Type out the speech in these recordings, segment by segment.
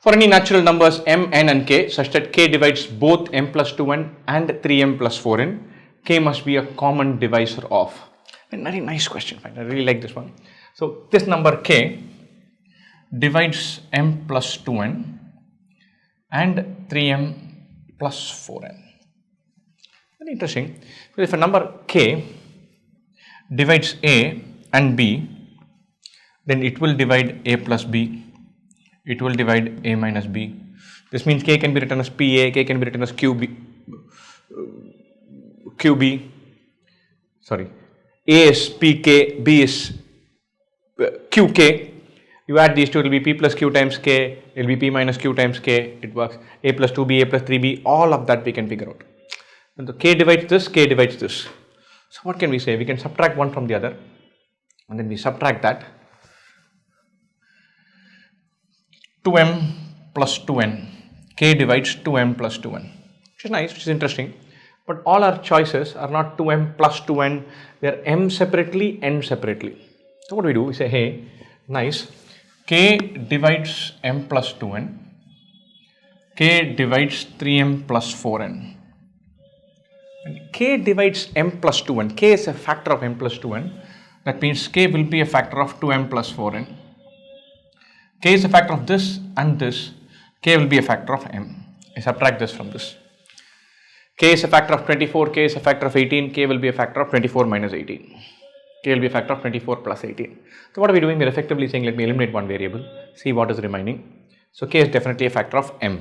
For any natural numbers m, n and k such that k divides both m plus 2n and 3m plus 4n, k must be a common divisor of. A very nice question, I really like this one. So this number k divides m plus 2n and 3m plus 4n. Very interesting. So if a number k divides a and b, then it will divide a plus b, it will divide a minus b. This means k can be written as pa, k can be written as qb, sorry, a is pk, b is qk. You add these two, it will be p plus q times k, it will be p minus q times k, it works, a plus 2b, a plus 3b, all of that we can figure out. And the k divides this, k divides this. So what can we say? We can subtract one from the other, and then we subtract that. 2m plus 2n, k divides 2m plus 2n, which is nice, which is interesting. But all our choices are not 2m plus 2n, they are m separately, n separately. So what do? We say, hey, nice, k divides m plus 2n, k divides 3m plus 4n. And k divides m plus 2n, k is a factor of m plus 2n, that means k will be a factor of 2m plus 4n. K is a factor of this and this, k will be a factor of m. I subtract this from this. K is a factor of 24, k is a factor of 18, k will be a factor of 24 minus 18. K will be a factor of 24 plus 18. So what are we doing? We are effectively saying, let me eliminate one variable, see what is remaining. So k is definitely a factor of m.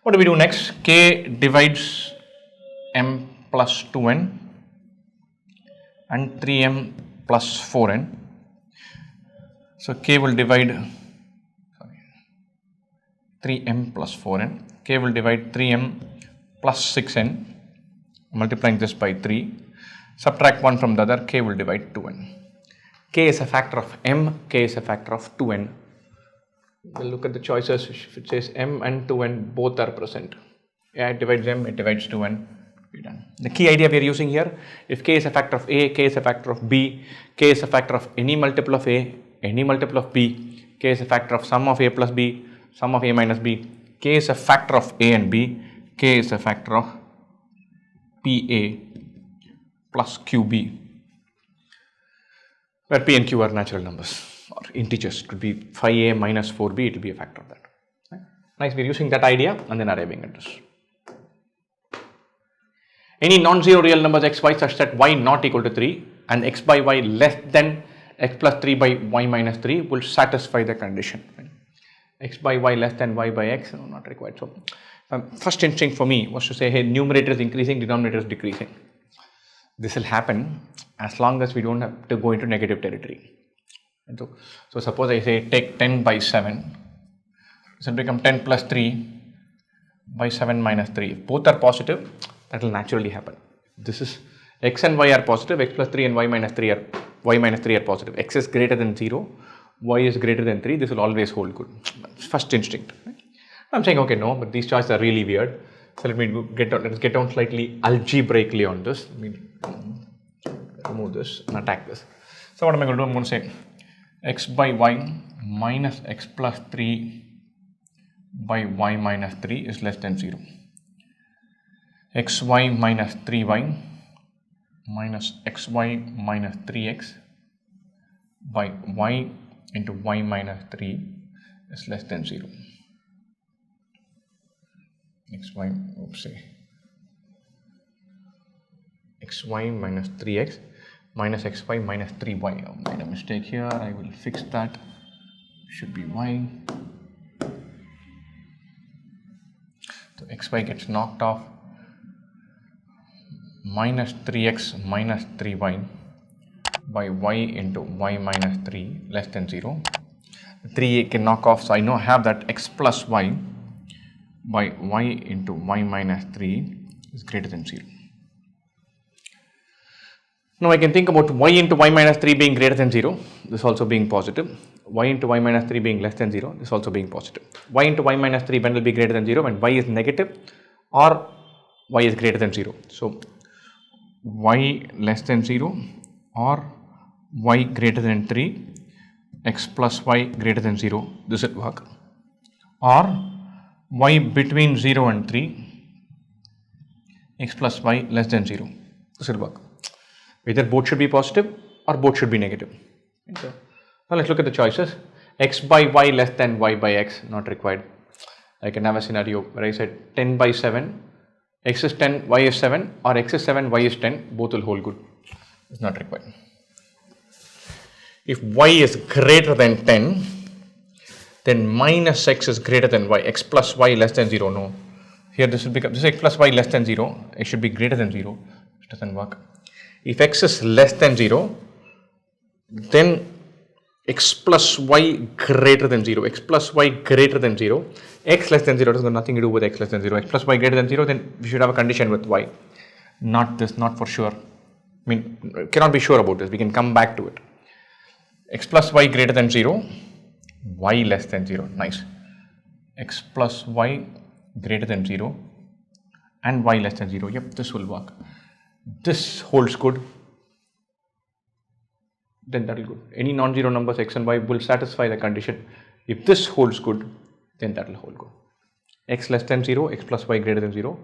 What do we do next? K divides m plus 2n and 3m plus 4n. So k will divide 3m plus 4n, k will divide 3m plus 6n, multiplying this by 3, subtract 1 from the other, k will divide 2n. K is a factor of m, k is a factor of 2n. We'll look at the choices. If it says m and 2n both are present, yeah, it divides m, it divides 2n, we're done. The key idea we are using here, if k is a factor of a, k is a factor of b, k is a factor of any multiple of a, any multiple of b, k is a factor of sum of a plus b, sum of a minus b, k is a factor of a and b, k is a factor of pa plus qb, where p and q are natural numbers or integers. It could be 5a minus 4b, it will be a factor of that. Right? Nice, we are using that idea and then arriving at this. Any non-zero real numbers xy such that y not equal to 3 and x by y less than x plus 3 by y minus 3 will satisfy the condition. Right? X by y less than y by x, no, not required. So first instinct for me was to say, hey, numerator is increasing, denominator is decreasing. This will happen as long as we don't have to go into negative territory. And so suppose I say take 10 by 7, this will become 10 plus 3 by 7 minus 3. If both are positive, that will naturally happen. This is x and y are positive, x plus 3 and y minus 3 are positive. X is greater than 0, y is greater than 3, this will always hold good. First instinct. Right? I'm saying, okay, no, but these choices are really weird. So let us get down slightly algebraically on this. Let me remove this and attack this. So what am I going to do? I'm going to say x by y minus x plus 3 by y minus 3 is less than 0. xy minus 3y minus xy minus 3x by y into y minus 3 is less than 0. xy minus 3x minus xy minus 3y. I made a mistake here, I will fix that. Should be y. So xy gets knocked off. Minus 3x minus 3y by y into y minus 3 less than 0. 3 can knock off, so I know I have that x plus y by y into y minus 3 is greater than 0. Now I can think about y into y minus 3 being greater than 0, this also being positive, y into y minus 3 being less than 0, this also being positive. Y into y minus 3 when will be greater than 0? When y is negative or y is greater than 0. So y less than 0 or y greater than 3, x plus y greater than 0, this will work. or y between 0 and 3, x plus y less than 0. This will work. Either both should be positive or both should be negative. So now let's look at the choices. X by y less than y by x, not required. I can have a scenario where I said 10 by 7, x is 10, y is 7, or x is 7, y is 10, both will hold good. It's not required. If y is greater than 10, then minus x is greater than y, x plus y less than 0, no. Here this will become, this is x plus y less than 0, it should be greater than 0, it doesn't work. If x is less than 0, then x plus y greater than 0, x plus y greater than 0, x less than 0 does nothing to do with x less than 0, x plus y greater than 0, then we should have a condition with y. Not this, not for sure. I mean, cannot be sure about this, we can come back to it. X plus y greater than 0, y less than 0, nice. X plus y greater than 0 and y less than 0, yep, this will work. This holds good, then that will good. Any non-zero numbers x and y will satisfy the condition. If this holds good, then that will hold good. X less than 0, x plus y greater than 0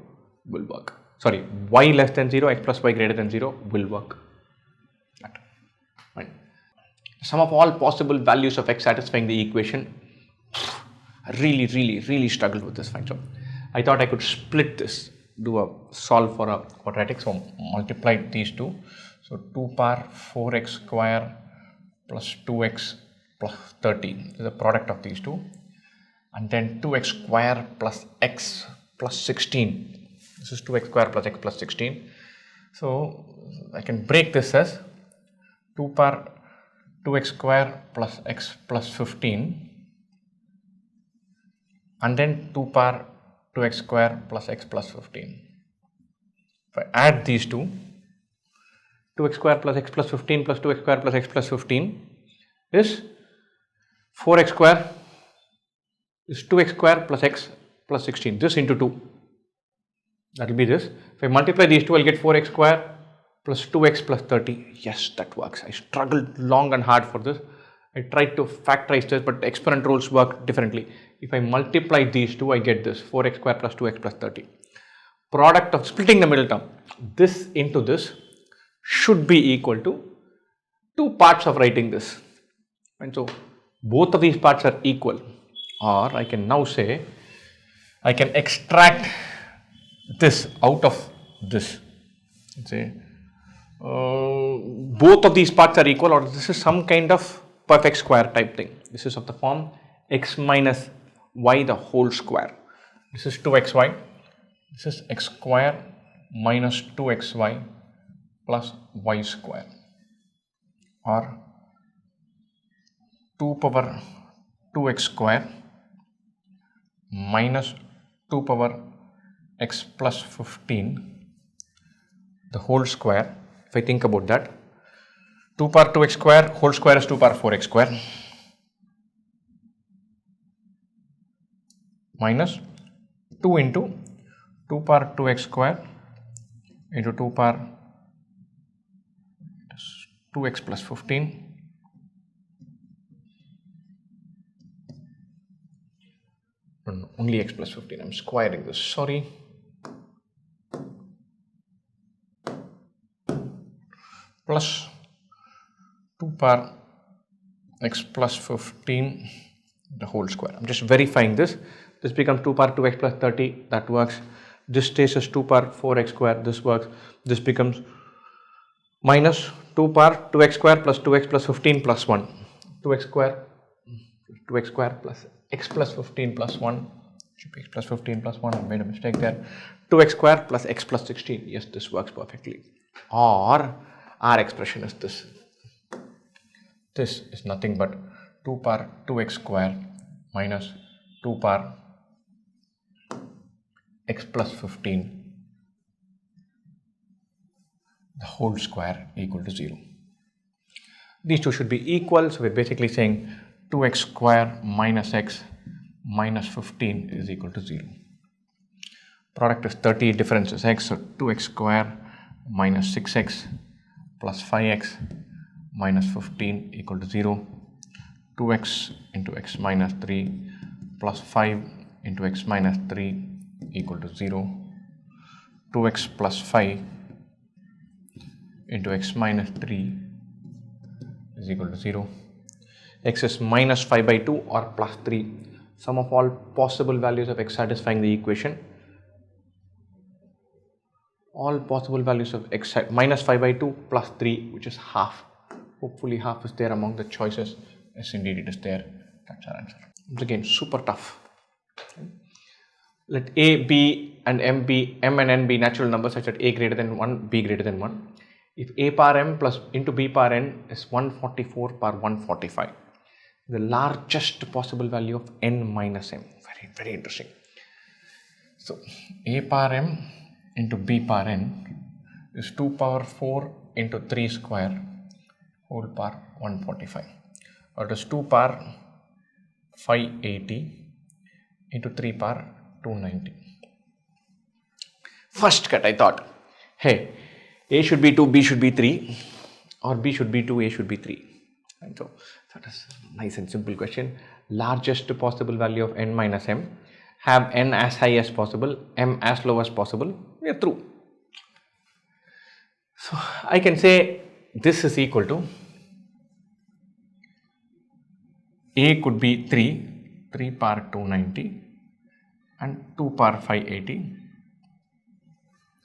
will work. Sorry, y less than 0, x plus y greater than 0 will work. That. Right. Sum of all possible values of x satisfying the equation. I really struggled with this find. So I thought I could split this, do a solve for a quadratic. So multiplied these two. So 2 power 4x square plus 2x plus 30 is the product of these two. And then 2x square plus x plus 16. This is 2x square plus x plus 16. So I can break this as 2 power 2x square plus x plus 15. And then 2 power 2x square plus x plus 15. If I add these two, 2x square plus x plus 15 plus 2x square plus x plus 15 is 4x square is 2x square plus x plus 16. This into 2. That will be this. If I multiply these two, I'll get 4x square plus 2x plus 30. Yes, that works. I struggled long and hard for this. I tried to factorize this, but exponent rules work differently. If I multiply these two, I get this 4x square plus 2x plus 30. Product of splitting the middle term, this into this should be equal to 2 parts of writing this. And so both of these parts are equal. Or I can now say, I can extract this out of this. Let's say both of these parts are equal, or this is some kind of perfect square type thing. This is of the form x minus y the whole square. This is 2xy. This is x square minus 2xy plus y square, or 2 power 2x square minus 2 power x plus 15 the whole square. If I think about that, 2 power 2x square whole square is 2 power 4x square minus 2 into 2 power 2x square into 2 power 2x plus 15 no, only x plus 15. I'm squaring this, sorry. Plus 2 power x plus 15 the whole square. I'm just verifying this. This becomes 2 power 2x plus 30, that works. This stays as 2 power 4x square, this works. This becomes minus 2 power 2x square plus 2x plus 15 plus 1. 2x square plus x plus 15 plus 1. Should be x plus 15 plus 1, I made a mistake there. 2x square plus x plus 16. Yes, this works perfectly. Or our expression is this. This is nothing but 2 power 2x square minus 2 power x plus 15 the whole square equal to 0. These two should be equal, so we're basically saying 2x square minus x minus 15 is equal to 0. Product is 30, difference is x, so 2x square minus 6x plus 5x minus 15 equal to 0. 2x into x minus 3 plus 5 into x minus 3 equal to 0. 2x plus 5 into x minus 3 is equal to 0. X is minus 5 by 2 or plus 3. Sum of all possible values of x satisfying the equation. All possible values of x minus 5 by 2 plus 3, which is half. Hopefully half is there among the choices. Yes, indeed it is there. That's our answer. It's again super tough. Let a, b and m be m and n be natural numbers such that a greater than 1, b greater than 1. If a power m plus into b power n is 144 power 145. The largest possible value of n minus m. Very, very interesting. So a power m into b power n is 2 power 4 into 3 square whole power 145. Or it is 2 power 580 into 3 power 290. First cut I thought, hey, a should be 2, b should be 3, or b should be 2, a should be 3. And so that is a nice and simple question. Largest possible value of n minus m. Have n as high as possible, m as low as possible. We are through. So I can say this is equal to a could be 3 power 290 and 2 power 580.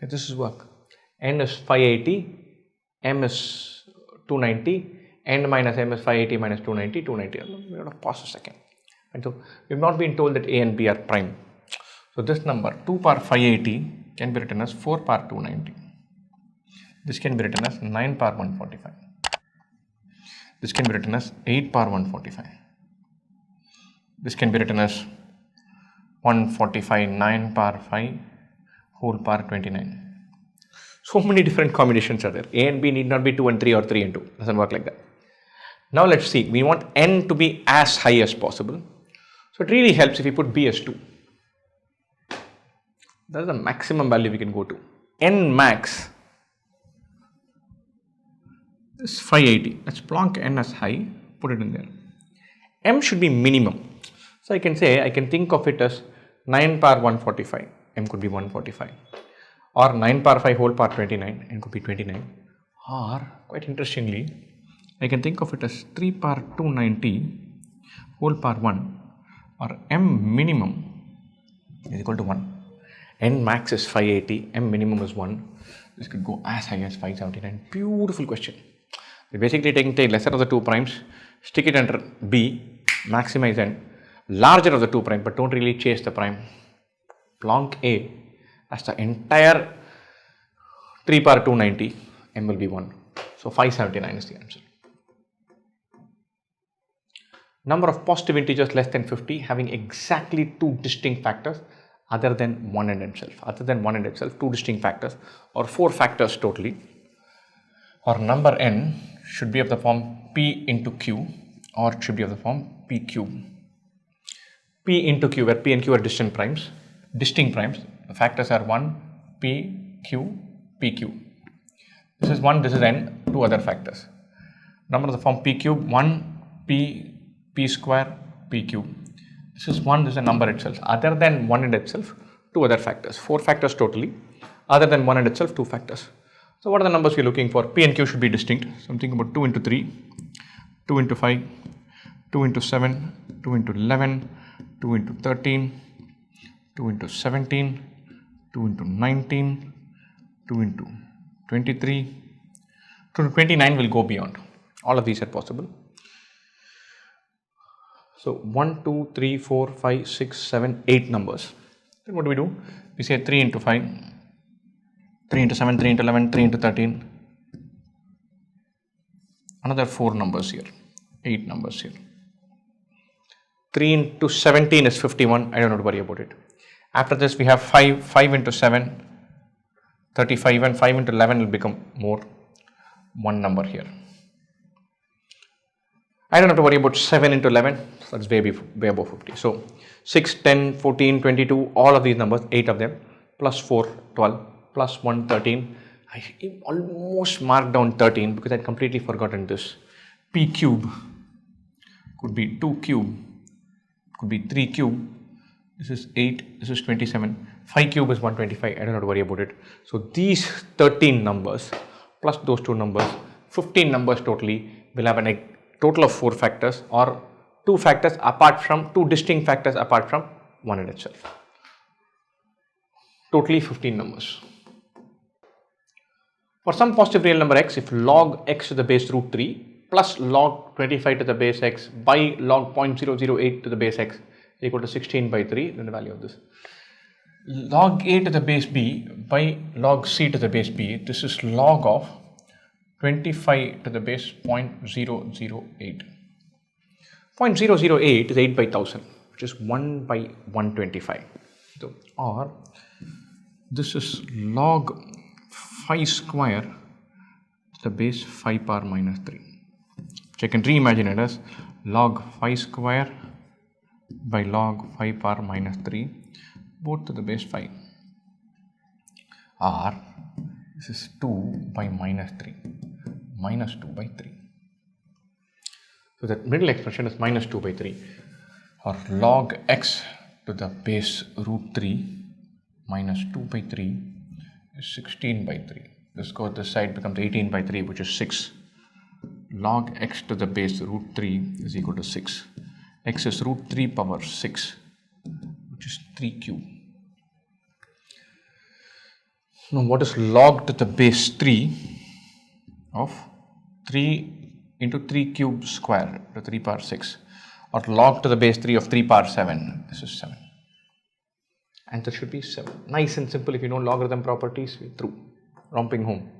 This is work. N is 580, m is 290, n minus m is 580 minus 290, 290. We have to pause a second. And so we have not been told that a and b are prime. So this number 2 power 580 can be written as 4 power 290. This can be written as 9 power 145. This can be written as 8 power 145. This can be written as 145 9 power 5 whole power 29. So many different combinations are there. A and b need not be 2 and 3 or 3 and 2. Doesn't work like that. Now let's see. We want n to be as high as possible. So it really helps if we put b as 2. That is the maximum value we can go to. N max is 580. Let's plonk n as high. Put it in there. M should be minimum. So I can say, I can think of it as 9 power 145. M could be 145. Or 9 power 5 whole power 29. N could be 29. Or quite interestingly, I can think of it as 3 power 290 whole power 1. Or M minimum is equal to 1. N max is 580. M minimum is 1. This could go as high as 579. Beautiful question. We're basically taking the lesser of the two primes, stick it under B, maximize N, larger of the two prime, but don't really chase the prime. Plonk A as the entire 3 power 290, M will be 1. So 579 is the answer. Number of positive integers less than 50 having exactly two distinct factors other than 1 and itself. Other than 1 and itself, two distinct factors or 4 factors totally. Or number n should be of the form p into q, or it should be of the form p cube. P into q, where p and q are distinct primes. The factors are 1, p, q, p cube. This is 1, this is n, two other factors. Number of the form p cube, 1, p square, p cube. This is 1, this is a number itself. Other than 1 and itself, two other factors. 4 factors totally. Other than 1 and itself, 2 factors. So what are the numbers we are looking for? P and Q should be distinct. So I'm thinking about 2 into 3, 2 into 5, 2 into 7, 2 into 11, 2 into 13, 2 into 17, 2 into 19, 2 into 23, 2 to 29 will go beyond. All of these are possible. So 1, 2, 3, 4, 5, 6, 7, 8 numbers. Then what do we do? We say 3 into 5, 3 into 7, 3 into 11, 3 into 13. Another 4 numbers here, 8 numbers here. 3 into 17 is 51. I don't have to worry about it. After this, we have 5 into 7, 35, and 5 into 11 will become more. 1 number here. I don't have to worry about 7 into 11. So that's way above 50. So 6, 10, 14, 22, all of these numbers, 8 of them, plus 4, 12. Plus 1, 13. I almost marked down 13 because I'd completely forgotten this. P cube could be 2 cube could be 3 cube. This is 8, this is 27. 5 cube is 125. I don't have to worry about it. So these 13 numbers plus those two numbers, 15 numbers totally, will have a total of 4 factors or 2 factors apart from 2 distinct factors apart from 1 in itself. Totally 15 numbers. For some positive real number x, if log x to the base root 3 plus log 25 to the base x by log 0.008 to the base x is equal to 16 by 3, then the value of this. Log a to the base b by log c to the base b, this is log of 25 to the base 0.008. 0.008 is 8 by 1000, which is 1 by 125. So, or this is log 5 square to the base 5 power minus 3, which I can reimagine it as log 5 square by log 5 power minus 3, both to the base 5, or this is 2 by minus 3, minus 2 by 3. So that middle expression is minus 2 by 3, or log x to the base root 3 minus 2 by 3 is 16 by 3. This goes this side, becomes 18 by 3, which is 6. Log x to the base root 3 is equal to 6. X is root 3 power 6, which is 3 cube. Now what is log to the base 3 of 3 into 3 cube square to 3 power 6, or log to the base 3 of 3 power 7? This is 7. Answer should be 7. Nice and simple. If you know logarithm properties, we're through. Romping home.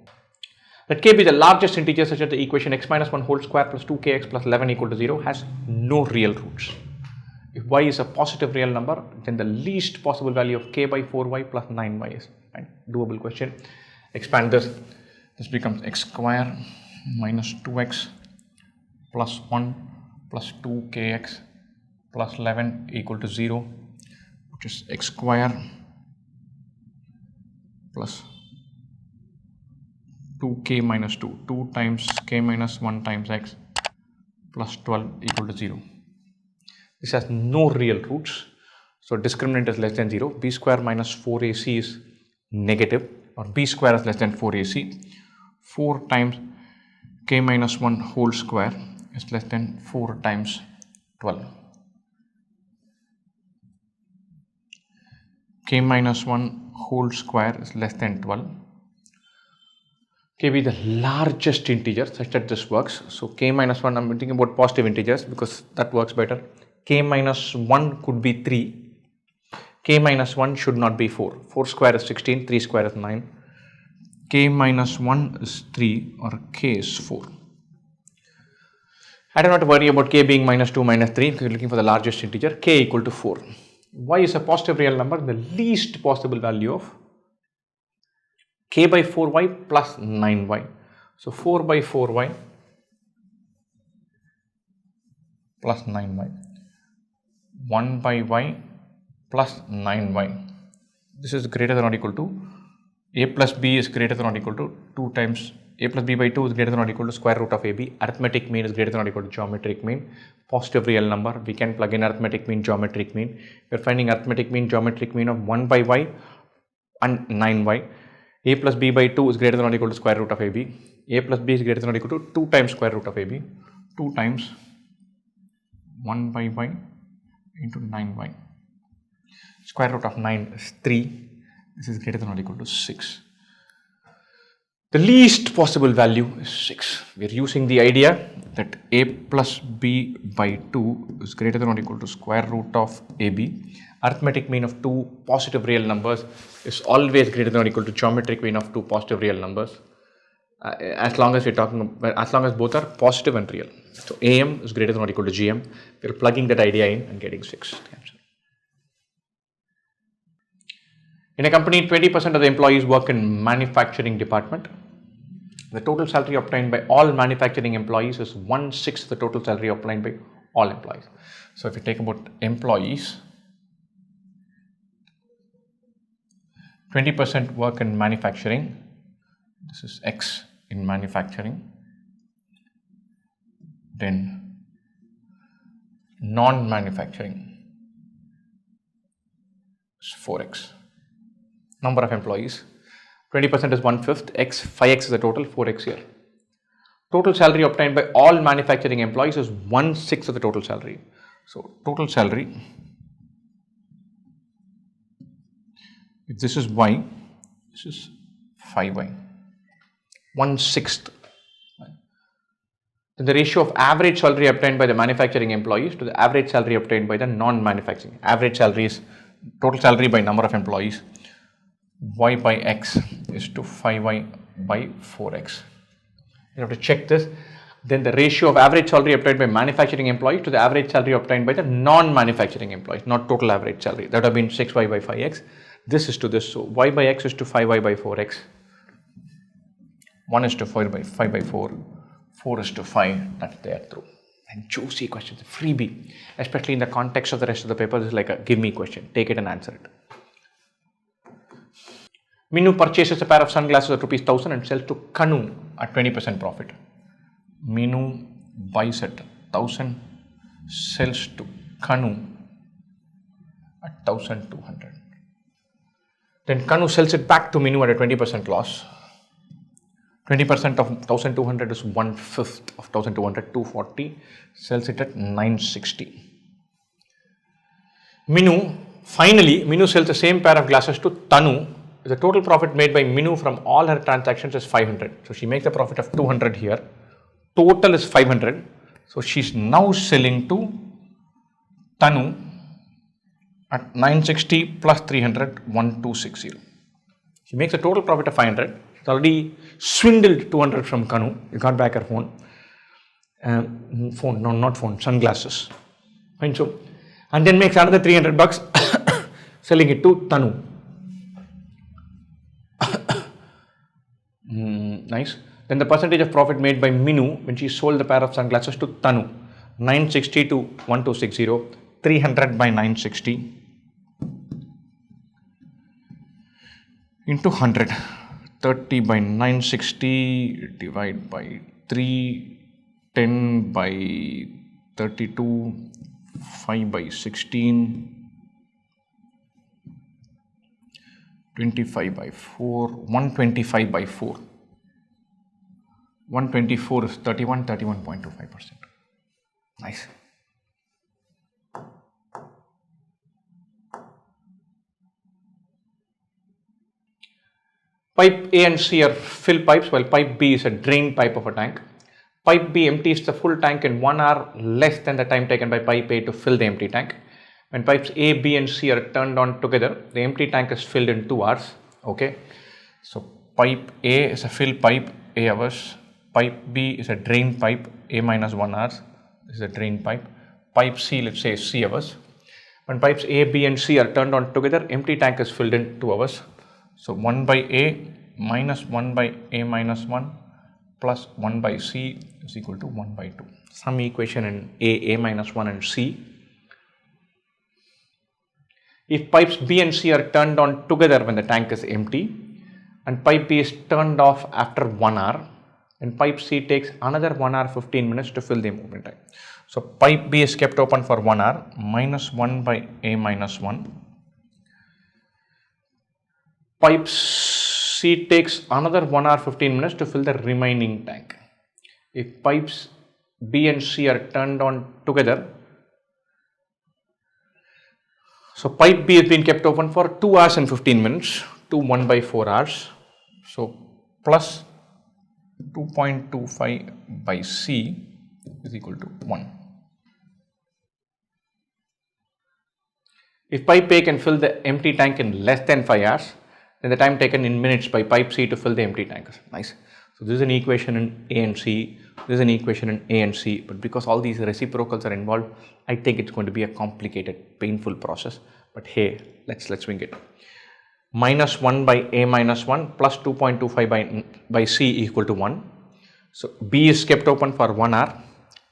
Let k be the largest integer such that the equation x minus 1 whole square plus 2kx plus 11 equal to 0 has no real roots. If y is a positive real number, then the least possible value of k by 4y plus 9y is fine. Doable question. Expand this. This becomes x square minus 2x plus 1 plus 2kx plus 11 equal to 0, which is x square plus 2k minus 2, 2 times k minus 1 times x plus 12 equal to 0. This has no real roots, so discriminant is less than 0. B square minus 4ac is negative, or b square is less than 4ac. 4 times k minus 1 whole square is less than 4 times 12. K minus 1 whole square is less than 12. K be the largest integer such that this works. So k minus 1, I'm thinking about positive integers because that works better. K minus 1 could be 3. K minus 1 should not be 4. 4 square is 16, 3 square is 9. K minus 1 is 3, or k is 4. I don't have to worry about k being minus 2, minus 3 because we're looking for the largest integer. K equal to 4. Y is a positive real number, the least possible value of k by 4y plus 9y. So 4 by 4y plus 9y. 1 by y plus 9y. This is greater than or equal to a plus b is greater than or equal to 2 times a plus b by 2 is greater than or equal to square root of ab. Arithmetic mean is greater than or equal to geometric mean. Positive real number, we can plug in arithmetic mean, geometric mean. We are finding arithmetic mean, geometric mean of 1 by y and 9y. A plus b by 2 is greater than or equal to square root of ab. A plus b is greater than or equal to 2 times square root of ab. 2 times 1 by y into 9y. Square root of 9 is 3. This is greater than or equal to 6. The least possible value is 6. We are using the idea that a plus b by 2 is greater than or equal to square root of ab. Arithmetic mean of 2 positive real numbers is always greater than or equal to geometric mean of 2 positive real numbers. As long as we're talking, as long as both are positive and real. So am is greater than or equal to gm. We're plugging that idea in and getting 6. In a company, 20% of the employees work in manufacturing department. The total salary obtained by all manufacturing employees is 1/6 the total salary obtained by all employees. So if you take about employees, 20% work in manufacturing. This is X in manufacturing. Then non-manufacturing. is 4x. Number of employees, 20% is 1/5, x, 5x is the total, 4x here. Total salary obtained by all manufacturing employees is 1/6 of the total salary. So total salary, if this is y, this is 5y, 1/6. Then the ratio of average salary obtained by the manufacturing employees to the average salary obtained by the non-manufacturing. Average salary is total salary by number of employees. Y by x is to 5y by 4x. You have to check this. Then the ratio of average salary obtained by manufacturing employees to the average salary obtained by the non-manufacturing employees, not total average salary. That would have been 6y by 5x. This is to this. So y by x is to 5y by 4x. 1 is to 5 by 4. 4 is to 5, that's there through. And juicy questions, freebie, especially in the context of the rest of the paper. This is like a give me question, take it and answer it. Minu purchases a pair of sunglasses at rupees 1,000 and sells to Kanu at 20% profit. Minu buys at 1,000, sells to Kanu at 1,200. Then Kanu sells it back to Minu at a 20% loss. 20% of 1,200 is 1/5 of 1,200, 240, sells it at 960. Finally, Minu sells the same pair of glasses to Tanu. The total profit made by Minu from all her transactions is 500. So she makes a profit of 200 here. Total is 500. So she's now selling to Tanu at 960 plus 300, 1260. She makes a total profit of 500. She's already swindled 200 from Kanu. You got back her phone. Sunglasses. Fine, so, and then makes another 300 bucks selling it to Tanu. Nice. Then the percentage of profit made by Minu when she sold the pair of sunglasses to Tanu, 960 to 1260, 300 by 960 into 100, 30 by 960 divide by 3, 10 by 32, 5 by 16, 25 by 4, 125 by 4. 124 is 31.25%. Nice. Pipe A and C are fill pipes, while pipe B is a drain pipe of a tank. Pipe B empties the full tank in 1 hour less than the time taken by pipe A to fill the empty tank. When pipes A, B and C are turned on together, the empty tank is filled in 2 hours. Okay. So pipe A is a fill pipe, A hours. Pipe B is a drain pipe, A minus 1 hours. This is a drain pipe. Pipe C, let's say C hours. When pipes A, B and C are turned on together, empty tank is filled in 2 hours. So 1 by A minus 1 by A minus 1 plus 1 by C is equal to 1 by 2. Some equation in A minus 1 and C. If pipes B and C are turned on together when the tank is empty and pipe B is turned off after 1 hour, then pipe C takes another 1 hour 15 minutes to fill the movement time. So pipe B is kept open for 1 hour, minus 1 by A minus 1. Pipe C takes another 1 hour 15 minutes to fill the remaining tank. If pipes B and C are turned on together, so pipe B has been kept open for 2 hours and 15 minutes to 1 by 4 hours. So plus 2.25 by C is equal to 1. If pipe A can fill the empty tank in less than 5 hours, then the time taken in minutes by pipe C to fill the empty tank is nice. So this is an equation in A and C, this is an equation in A and C, but because all these reciprocals are involved, I think it's going to be a complicated, painful process. But hey, let's wing it. Minus 1 by A minus 1 plus 2.25 by C equal to 1. So B is kept open for 1 hour,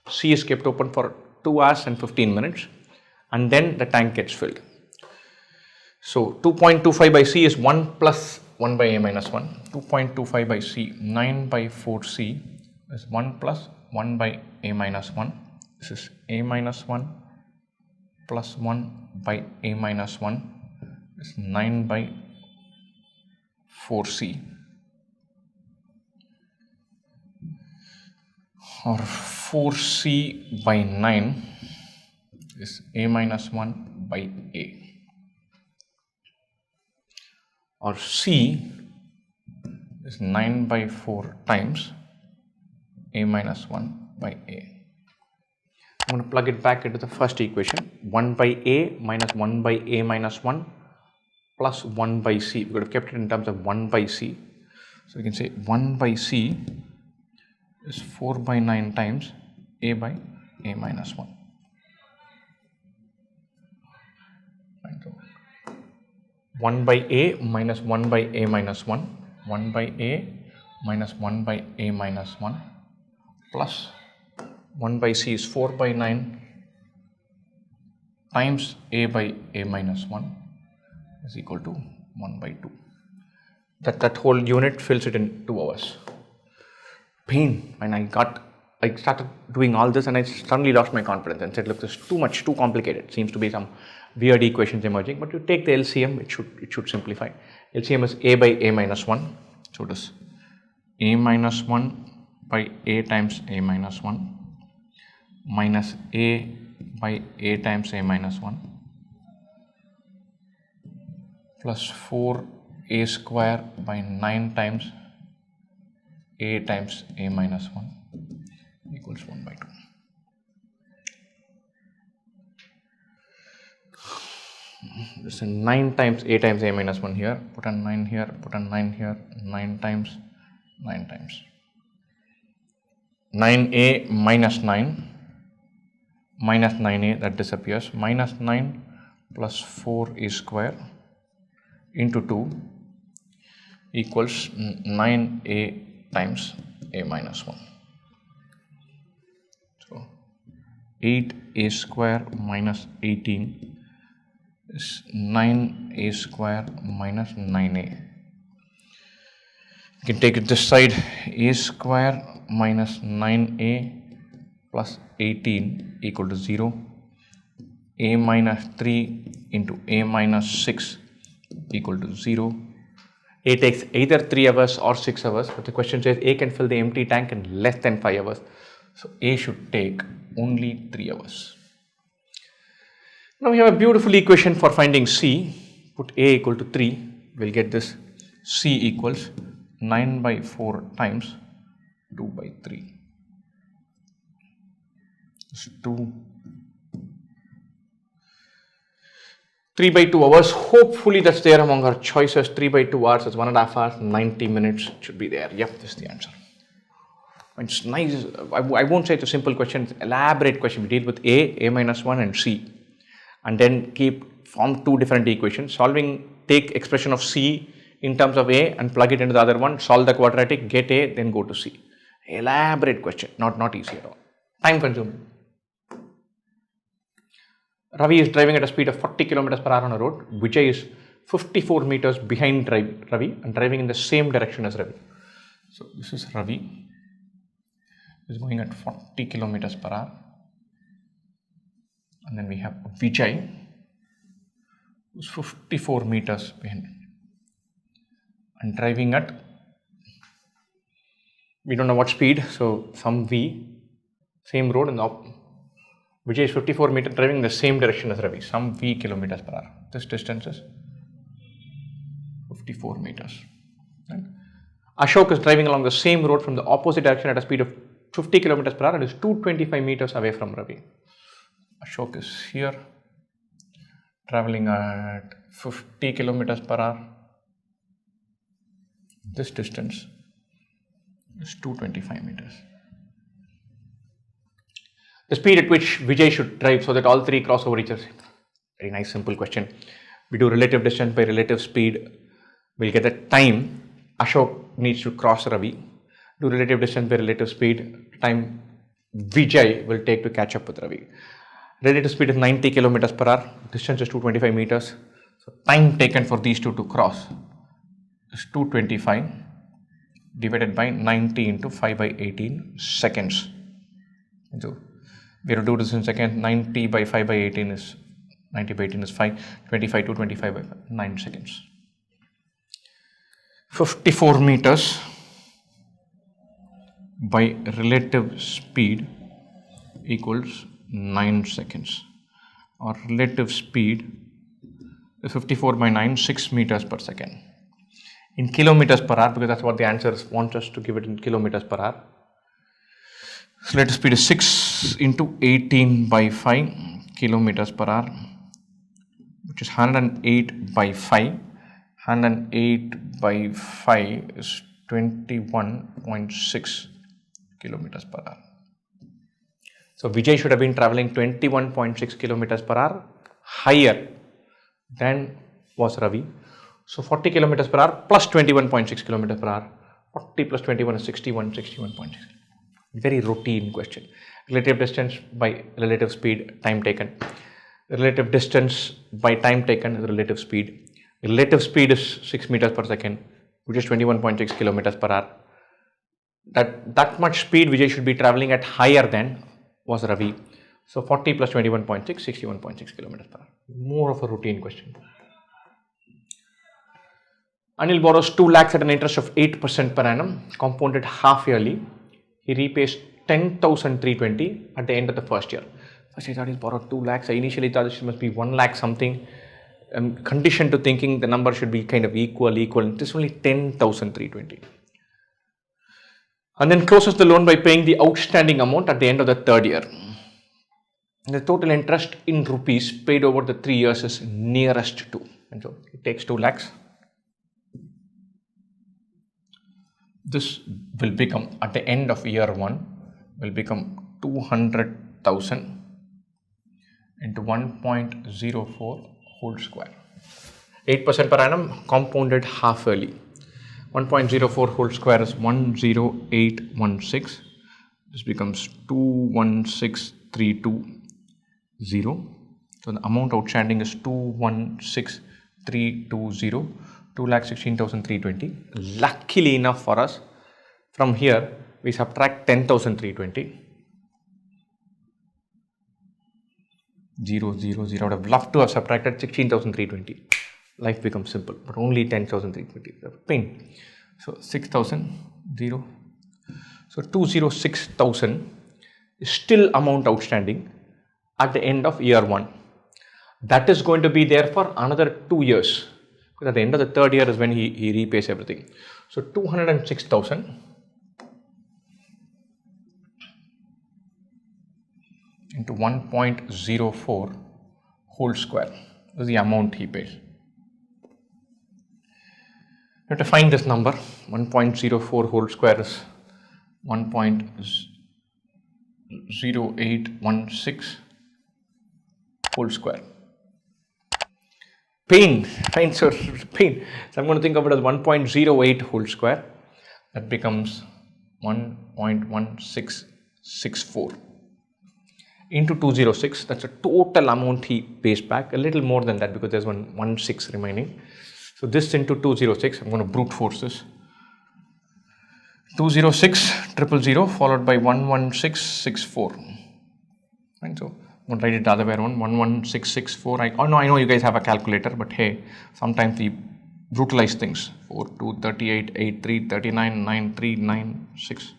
C is kept open for 2 hours and 15 minutes, and then the tank gets filled. So 2.25 by C is 1 plus 1 by A minus 1. 2.25 by C, 9 by 4C is 1 plus 1 by A minus 1. This is A minus 1 plus 1 by A minus 1 is 9 by 4c, or 4c by 9 is a minus 1 by a, or c is 9 by 4 times a minus 1 by a. I'm going to plug it back into the first equation. 1 by a minus 1 by a minus 1 plus 1 by c. We could have kept it in terms of 1 by c. So we can say 1 by c is 4 by 9 times a by a minus 1. 1 by a minus 1 by a minus 1, 1 by a minus 1 by a minus 1 plus 1 by c is 4 by 9 times a by a minus 1 is equal to 1 by 2. That whole unit fills it in 2 hours. Pain when I started doing all this and I suddenly lost my confidence and said, look, this is too complicated. Seems to be some weird equations emerging, but you take the LCM, it should simplify. LCM is a by a minus 1. So it is a minus 1 by a times a minus 1 minus a by a times a minus 1 plus 4a square by 9 times a times a minus 1 equals 1 by 2. This is 9 times a times a minus 1 here, put a 9 here, put a 9 here, 9 times 9 times 9a minus 9 minus 9a, that disappears, minus 9 plus 4a square into 2 equals 9a times a minus 1. So 8a square minus 18 is 9a square minus 9a. You can take it this side, a square minus 9a plus 18 equal to 0, a minus 3 into a minus 6 equal to 0. A takes either 3 hours or 6 hours, but the question says A can fill the empty tank in less than 5 hours. So A should take only 3 hours. Now we have a beautiful equation for finding C. Put A equal to 3, we'll get this. C equals 9 by 4 times 2 by 3. 2, 3 by 2 hours. Hopefully that's there among our choices. 3 by 2 hours is 1.5 hours, 90 minutes should be there. Yep, this is the answer. It's nice. I won't say it's a simple question, it's an elaborate question. We deal with A minus 1 and C, and then form 2 different equations. Take expression of C in terms of A and plug it into the other one, solve the quadratic, get A, then go to C. Elaborate question, not easy at all. Time consuming. Ravi is driving at a speed of 40 kilometers per hour on a road. Vijay is 54 meters behind Ravi and driving in the same direction as Ravi. So this is Ravi, is going at 40 kilometers per hour. And then we have Vijay, who's 54 meters behind and driving at, we don't know what speed, so some V, same road, and Vijay is 54 meters driving in the same direction as Ravi, some V kilometers per hour. This distance is 54 meters. Right? Ashok is driving along the same road from the opposite direction at a speed of 50 kilometers per hour and is 225 meters away from Ravi. Ashok is here, traveling at 50 kilometers per hour. This distance is 225 meters. The speed at which Vijay should drive so that all three cross over each other. Very nice, simple question. We do relative distance by relative speed. We'll get the time Ashok needs to cross Ravi. Do relative distance by relative speed. Time Vijay will take to catch up with Ravi. Relative speed is 90 kilometers per hour. Distance is 225 meters. So time taken for these two to cross is 225 divided by 90 into 5 by 18 seconds. So we have to do this in seconds. 90 by 5 by 18 is 90 by 18 is 5. 25 to 25 by 5, 9 seconds. 54 meters by relative speed equals 9 seconds. Or relative speed is 54 by 9, 6 meters per second. In kilometers per hour, because that's what the answers want us to give it in kilometers per hour. So relative speed is 6 into 18 by 5 kilometers per hour, which is 108 by 5. 108 by 5 is 21.6 kilometers per hour. So Vijay should have been traveling 21.6 kilometers per hour higher than was Ravi. So 40 kilometers per hour plus 21.6 kilometers per hour. 40 plus 21 is 61.6. Very routine question. Relative distance by relative speed, time taken. Relative distance by time taken is relative speed. Relative speed is 6 meters per second, which is 21.6 kilometers per hour. That much speed Vijay should be traveling at higher than was Ravi. So 40 plus 21.6, 61.6 kilometers per hour. More of a routine question. Anil borrows 2 lakhs at an interest of 8% per annum, compounded half yearly. He repays 10,320 at the end of the first year. First I thought he borrowed 2 lakhs. I initially thought this must be 1 lakh something. I'm conditioned to thinking the number should be kind of equal. This is only 10,320. And then closes the loan by paying the outstanding amount at the end of the third year. The total interest in rupees paid over the 3 years is nearest to. And so it takes 2 lakhs. This will become, at the end of year 1, will become 200,000 into 1.04 whole square. 8% per annum, compounded half yearly. 1.04 whole square is 10816. This becomes 216320. So the amount outstanding is 216320. 2,16,320. Luckily enough for us, from here we subtract 10,320. 0, 0, 0. I would have loved to have subtracted 16,320. Life becomes simple, but only 10,320. Pain. So 6,000, 0. So 206,000 is still amount outstanding at the end of year 1. That is going to be there for another 2 years. Because at the end of the third year is when he repays everything. So 206,000 into 1.04 whole square is the amount he pays. You have to find this number. 1.04 whole square is 1.0816 whole square. Pain. So I'm going to think of it as 1.08 whole square. That becomes 1.1664 into 206. That's a total amount he pays back. A little more than that because there's 116 remaining. So this into 206. I'm going to brute force this. 206,000 followed by 11664. Right. So I'm going to write it the other way around, 11664. I know you guys have a calculator, but hey, sometimes we brutalize things. 4, 2, 38, 8, 3, 39, 9, 3, 9, 6.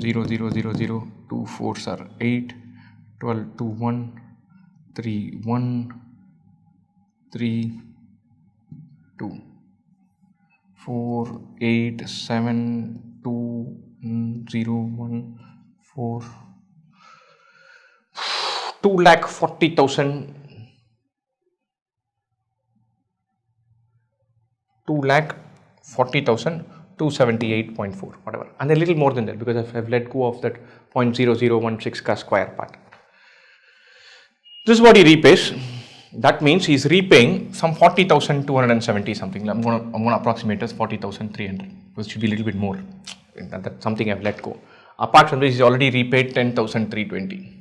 0, 0, 0, 0, 2 4s are 8, 12, 2, 1, 3, 1, 3, 2, 4, 8, 7, 2, 0, 1, 4. 2,40,000. 2,40,000. 278.4, whatever, and a little more than that because I've let go of that 0.0016 square part. This is what he repays. That means he's repaying some 40,270 something. I'm going to approximate as 40,300. It should be a little bit more. That's something I've let go. Apart from this, he's already repaid 10,320.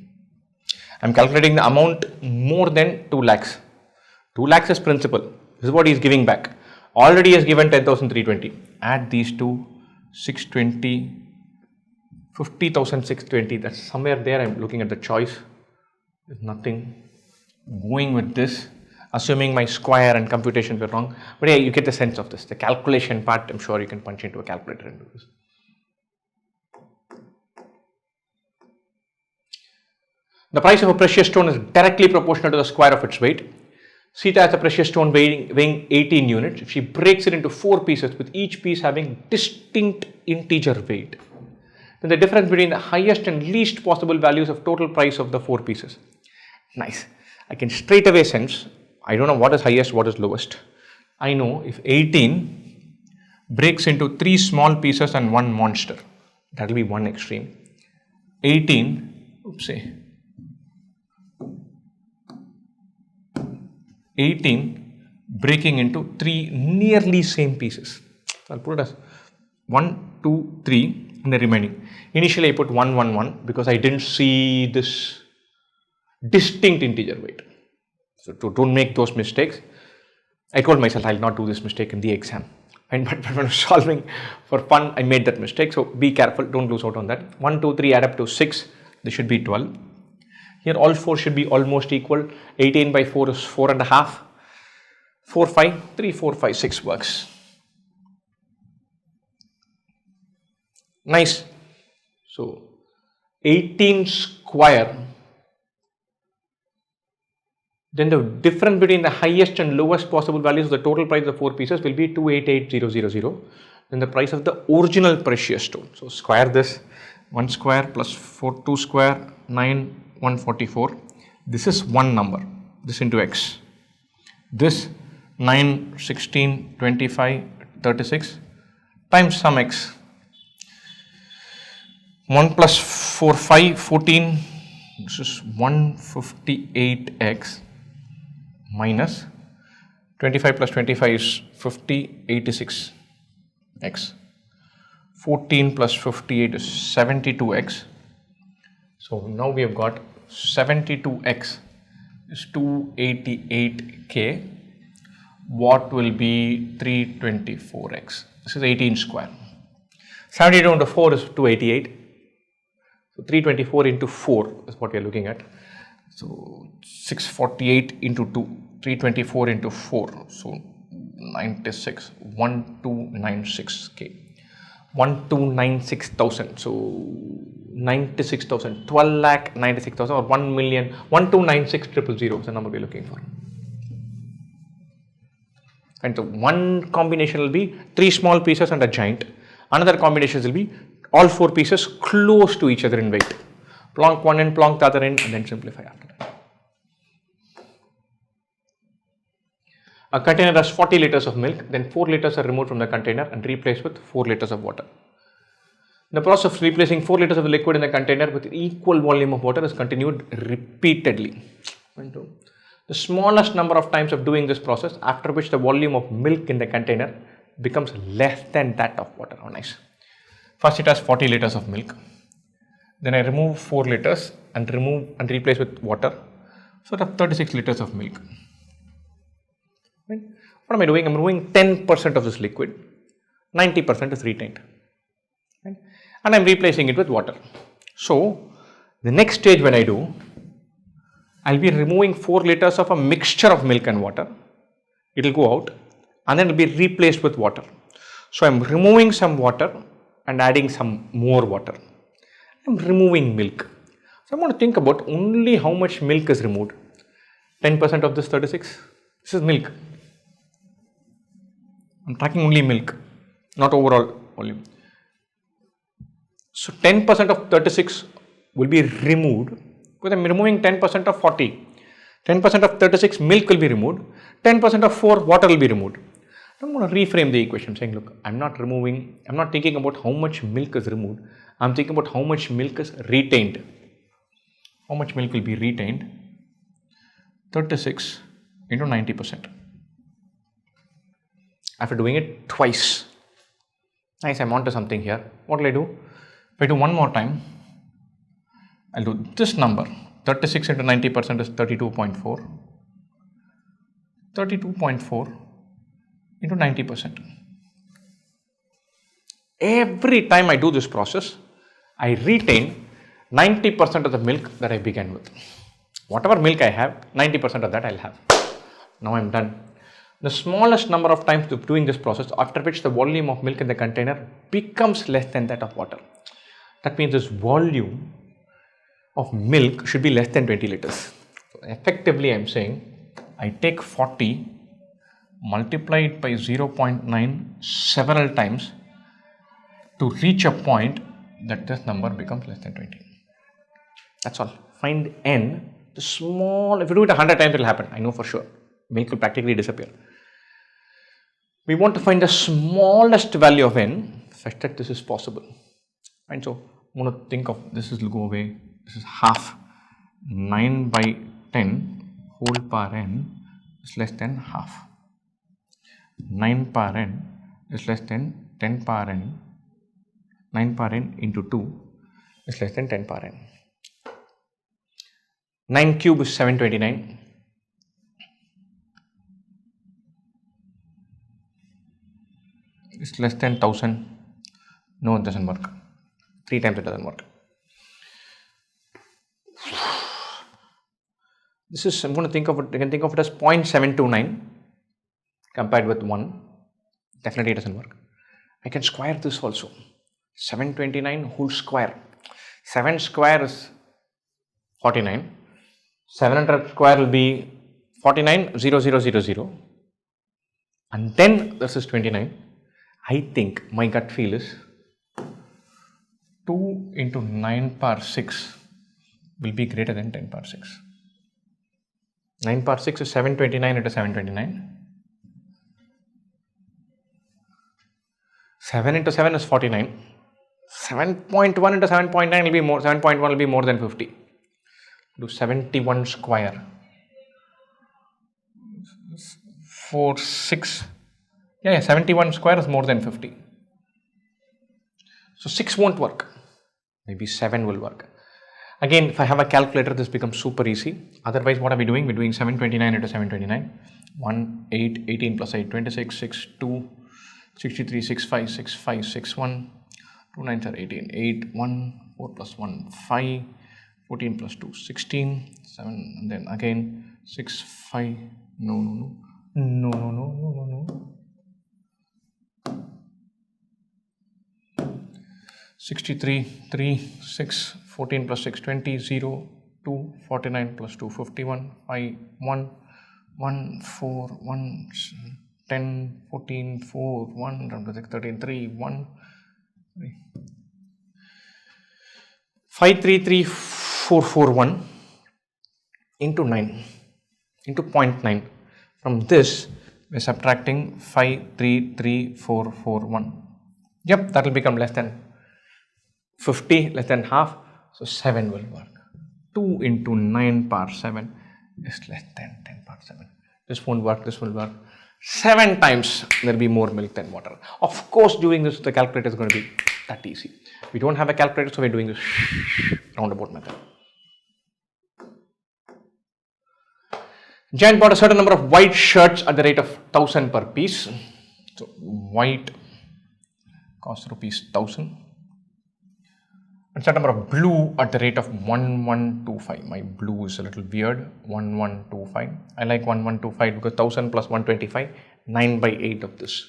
I'm calculating the amount more than 2 lakhs. 2 lakhs is principal. This is what he's giving back. Already has given 10,320. Add these two, 620, 50,620. That's somewhere there. I'm looking at the choice. There's nothing. going with this, assuming my square and computations were wrong. But yeah, you get the sense of this. The calculation part, I'm sure you can punch into a calculator and do this. The price of a precious stone is directly proportional to the square of its weight. Sita has a precious stone weighing 18 units. If she breaks it into 4 pieces, with each piece having distinct integer weight, then the difference between the highest and least possible values of total price of the 4 pieces. Nice. I can straight away sense, I don't know what is highest, what is lowest. I know if 18 breaks into 3 small pieces and 1 monster, that will be one extreme. 18, oopsie. 18 breaking into 3 nearly same pieces. So I'll put it as 1, 2, 3 and the remaining. Initially I put 1, 1, 1 because I didn't see this distinct integer weight. So to don't make those mistakes, I told myself I'll not do this mistake in the exam. But when I was solving for fun, I made that mistake. So be careful, don't lose out on that. 1, 2, 3 add up to 6. This should be 12. Here all 4 should be almost equal. 18 by 4 is 4.5. 4, 5, 3, 4, 5, 6 works. Nice. So 18 square. Then the difference between the highest and lowest possible values of the total price of 4 pieces will be 288000. Then the price of the original precious stone. So square this. 1 square plus 4, 2 square, 9, 144. This is one number. This into x. This 9, 16, 25, 36 times some x. 1 plus 4, 5, 14. This is 158x minus 25 plus 25 is 50, 86x. 14 plus 58 is 72x. So now we have got 72x is 288k. What will be 324x? This is 18 square. 72 into 4 is 288. So 324 into 4 is what we are looking at. So 648 into 2, 324 into 4. So 96, 1296k. 1296,000. So 96,000, 12,96,000 or 1,000,000, 1296000 is the number we are looking for. And so one combination will be 3 small pieces and a giant. Another combination will be all 4 pieces close to each other in weight. Plonk one end, plonk the other end, and then simplify after that. A container has 40 liters of milk, then 4 liters are removed from the container and replaced with 4 liters of water. The process of replacing 4 liters of the liquid in the container with equal volume of water is continued repeatedly. The smallest number of times of doing this process, after which the volume of milk in the container becomes less than that of water. Oh, nice. First it has 40 liters of milk. Then I remove 4 liters and replace with water. So I have 36 liters of milk. Right? What am I doing? I'm removing 10% of this liquid. 90% is retained. Right? And I'm replacing it with water. So the next stage when I do, I'll be removing 4 liters of a mixture of milk and water. It will go out and then it will be replaced with water. So I'm removing some water and adding some more water. I'm removing milk. So I'm going to think about only how much milk is removed. 10% of this 36. This is milk. I'm tracking only milk, not overall volume. So 10% of 36 will be removed because I'm removing 10% of 40. 10% of 36 milk will be removed. 10% of 4 water will be removed. I'm going to reframe the equation saying, look, I'm not thinking about how much milk is removed. I'm thinking about how much milk is retained. How much milk will be retained? 36 into 90%. After doing it twice. Nice, I'm onto something here. What will I do? If I do one more time, I'll do this number. 36 into 90% is 32.4. 32.4 into 90%. Every time I do this process, I retain 90% of the milk that I began with. Whatever milk I have, 90% of that I'll have. Now I'm done. The smallest number of times of doing this process, after which the volume of milk in the container becomes less than that of water. That means this volume of milk should be less than 20 liters. So effectively, I'm saying I take 40, multiply it by 0.9 several times to reach a point that this number becomes less than 20. That's all. Find n, the small, if you do it 100 times, it will happen. I know for sure. Milk will practically disappear. We want to find the smallest value of n such that this is possible. And so I'm going to think of this will go away. This is half. 9 by 10 whole power n is less than half. 9 power n is less than 10 power n. 9 power n into 2 is less than 10 power n. 9 cube is 729. It's less than 1000. No, it doesn't work. 3 times it doesn't work. This is, I'm going to think of it, you can think of it as 0.729 compared with 1. Definitely it doesn't work. I can square this also. 729 whole square. 7 square is 49. 700 square will be 49, 0, 0, 0, 0. And then this is 29. I think my gut feel is 2 into 9 power 6 will be greater than 10 power 6. 9 power 6 is 729 into 729. 7 into 7 is 49. 7.1 into 7.9 will be more, 7.1 will be more than 50. Do 71 square. 4, 6. Yeah, 71 square is more than 50. So 6 won't work. Maybe 7 will work. Again, if I have a calculator, this becomes super easy. Otherwise, what are we doing? We're doing 729 into 729. 1, 8, 18 plus 8, 26, 6, 2, 63, 6, 5, 6, 5, 6, 1. 2 9s are 18, 8, 1, 4 plus 1, 5, 14 plus 2, 16, 7, and then again 6, 5, no. 63, 3, 6, 14 plus 6, 20, 0, 2, 49 plus 2, 51, 5, 1, 1, 4, 1, 10, 14, 4, 1, 13, 3, 1, 533441 into 9 into 0.9. From this, we're subtracting 533441. Yep, that will become less than 50, less than half. So 7 will work. 2 into 9 power 7 is less than 10 power 7. This won't work, this will work. 7 times there will be more milk than water. Of course, doing this, the calculator is going to be that easy. We don't have a calculator, so we're doing this roundabout method. Jayant bought a certain number of white shirts at the rate of 1000 per piece. So white costs rupees 1000. And certain number of blue at the rate of 1125. My blue is a little weird. 1125. I like 1125 because 1000 plus 125, 9 by 8 of this.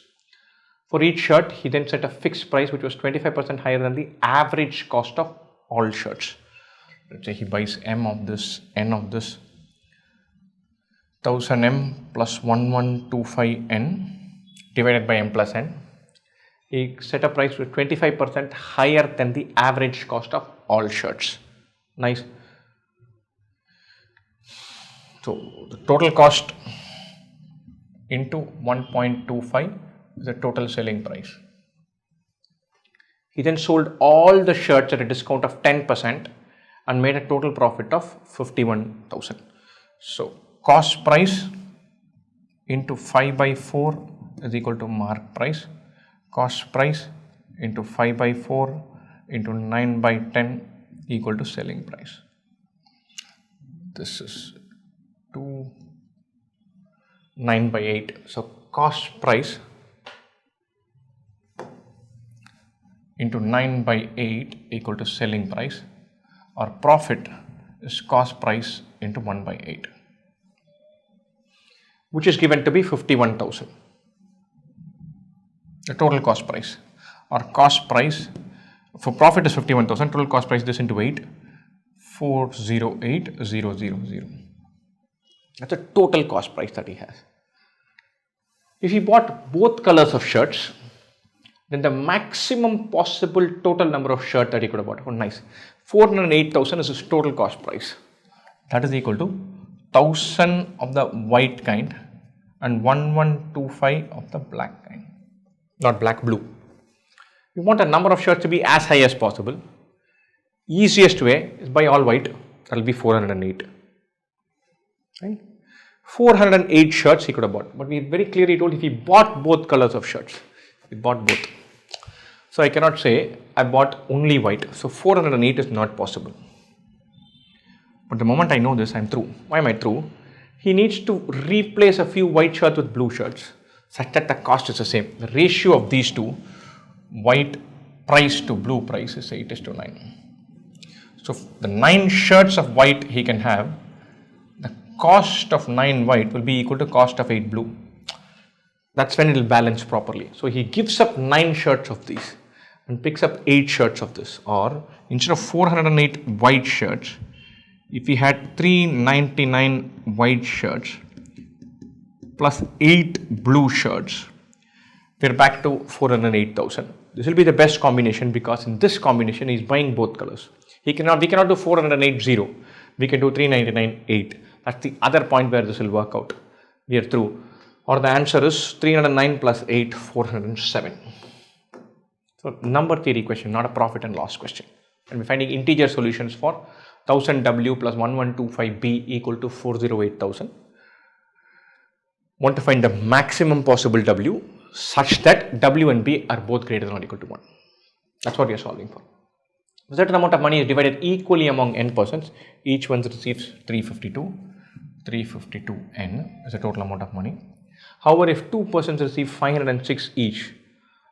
For each shirt, he then set a fixed price which was 25% higher than the average cost of all shirts. Let's say he buys M of this, N of this. 1000 M plus 1125 N divided by M plus N. He set a price with 25% higher than the average cost of all shirts. Nice. So the total cost into 1.25 is the total selling price. He then sold all the shirts at a discount of 10% and made a total profit of 51,000. So cost price into 5 by 4 is equal to mark price. Cost price into 5 by 4 into 9 by 10 equal to selling price. This is 2, 9 by 8. So cost price into 9 by 8 equal to selling price, or profit is cost price into 1 by 8, which is given to be 51,000. The total cost price, or cost price for profit is 51,000, total cost price this into 8, 408,000. That's the total cost price that he has. If he bought both colors of shirts, then the maximum possible total number of shirts that he could have bought. Oh, nice. 408,000 is his total cost price. That is equal to 1,000 of the white kind and 1125 of the black kind. Not black, blue. We want a number of shirts to be as high as possible. Easiest way is buy all white. That will be 408. Right? 408 shirts he could have bought. But we very clearly told if he bought both colors of shirts. He bought both. So I cannot say I bought only white. So 408 is not possible. But the moment I know this, I'm through. Why am I through? He needs to replace a few white shirts with blue shirts such that the cost is the same. The ratio of these two, white price to blue price, is 8:9. So the 9 shirts of white he can have, the cost of 9 white will be equal to cost of 8 blue. That's when it will balance properly. So he gives up 9 shirts of these and picks up 8 shirts of this. Or instead of 408 white shirts, if he had 399 white shirts plus 8 blue shirts, we're back to 408,000. This will be the best combination because in this combination he's buying both colors. We cannot do 408 0. We can do 399 8. That's the other point where this will work out. We are through. Or the answer is 309 plus 8, 407. So number theory question, not a profit and loss question. And we're finding integer solutions for 1000W plus 1125B equal to 408,000. Want to find the maximum possible W such that W and B are both greater than or equal to 1. That's what we are solving for. A certain amount of money is divided equally among n persons. Each one receives 352N is the total amount of money. However, if 2 persons receive 506 each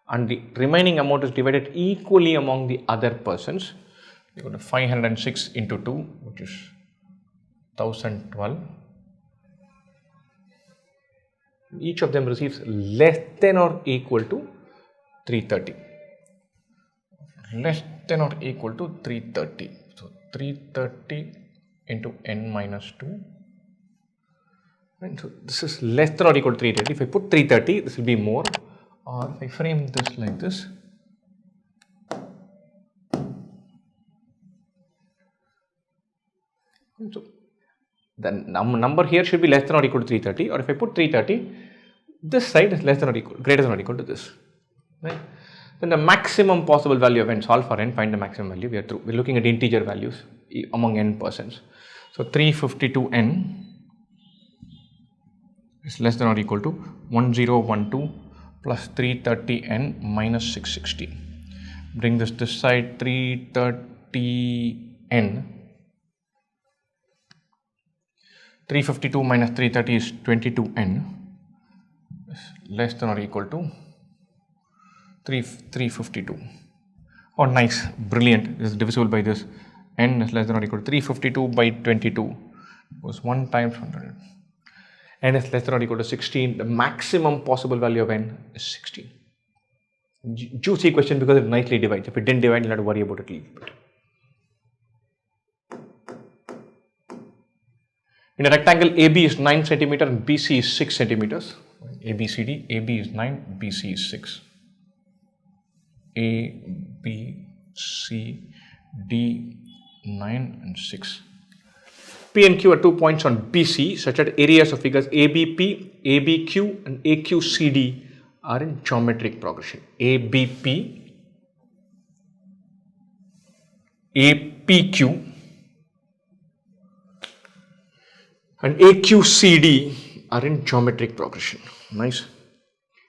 and the remaining amount is divided equally among the other persons, you go to 506 into 2, which is 1012. Each of them receives less than or equal to 330. Less than or equal to 330. So 330 into n minus 2. And so this is less than or equal to 330. If I put 330, this will be more. Or if I frame this like this, so the number here should be less than or equal to 330. Or if I put 330, this side is less than or equal, greater than or equal to this. Right? Then the maximum possible value of n, solve for n, find the maximum value. We are through. We're looking at integer values among n persons. So 352n is less than or equal to 1012 plus 330n minus 660. Bring this side, 330n. 352 minus 330 is 22n. Is less than or equal to 352. Oh, nice, brilliant. This is divisible by this. N is less than or equal to 352 by 22 was 1 times 100. N is less than or equal to 16. The maximum possible value of n is 16. Juicy question because it nicely divides. If it didn't divide, you'll have to worry about it a little bit. In a rectangle, AB is 9 centimeter and BC is 6 centimeters. ABCD, AB is 9, BC is 6. A, B, C, D, 9 and 6. P and Q are 2 points on BC such that areas of figures ABP, ABQ and AQCD are in geometric progression. ABP, APQ and AQCD are in geometric progression. Nice.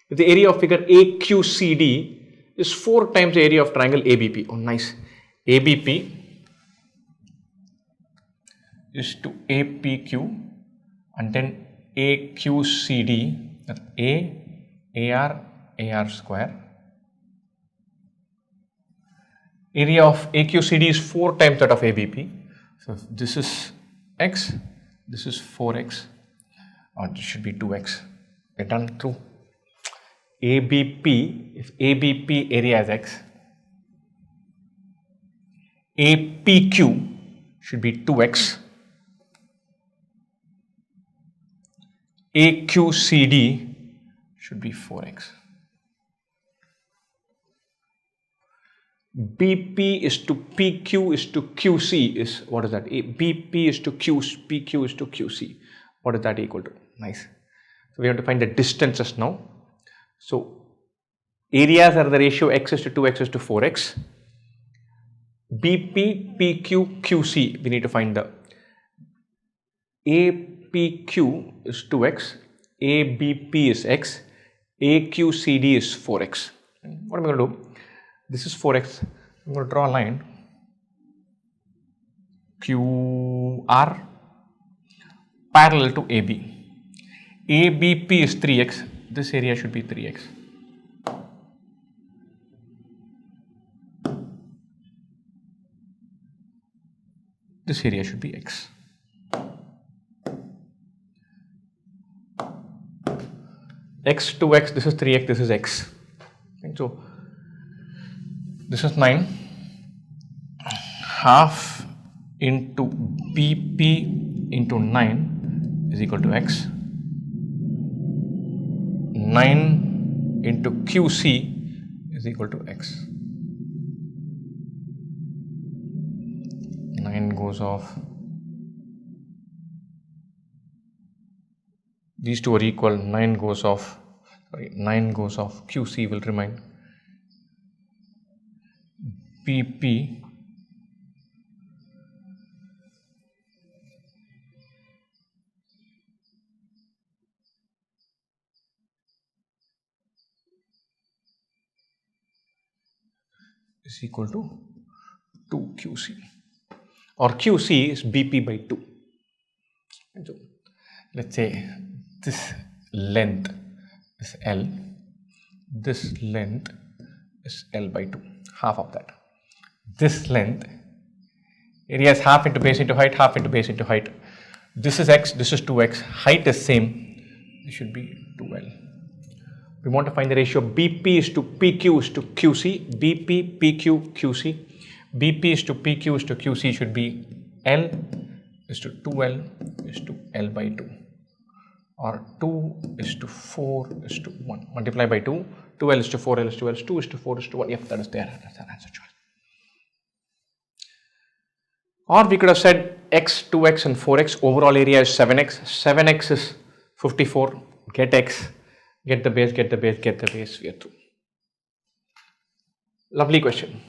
If the area of figure AQCD is 4 times the area of triangle ABP. Oh, nice. ABP is to APQ and then AQCD, that AR square. Area of AQCD is 4 times that of ABP. So this is x, this is 4x, or this should be 2x. We're done through. ABP, if ABP area is x, APQ should be 2x, AQCD should be 4x. BP is to PQ is to QC is, what is that? BP is to Q, PQ is to QC. What is that equal to? Nice. So we have to find the distances now. So areas are the ratio x is to 2x is to 4x. BP, PQ, QC, we need to find the APQ is 2x, ABP is x, AQCD is 4x. What am I going to do? This is 4x. I'm going to draw a line QR parallel to AB. ABP is 3x. This area should be 3x. This area should be x. X to x, this is 3x, this is x. And so this is 9. Half into BP into 9 is equal to x. 9 into QC is equal to x. 9 goes off. These two are equal. 9 goes off. Sorry, 9 goes off. QC will remain. BP is equal to 2QC, or QC is BP by 2. So let's say this length is L, this length is L by 2, half of that. This length, area is half into base into height, half into base into height. This is x, this is 2x, height is same, this should be 2L. We want to find the ratio BP is to PQ is to QC, BP, PQ, QC. BP is to PQ is to QC should be L is to 2L is to L by 2, or 2 is to 4 is to 1. Multiply by 2, 2L is to 4L is to L, 2 is to 4 is to 1. Yep, that is there. That's our answer choice. Or we could have said x, 2x and 4x, overall area is 7x. 7x is 54. Get x, get the base, get the base, get the base. We are through. Lovely question.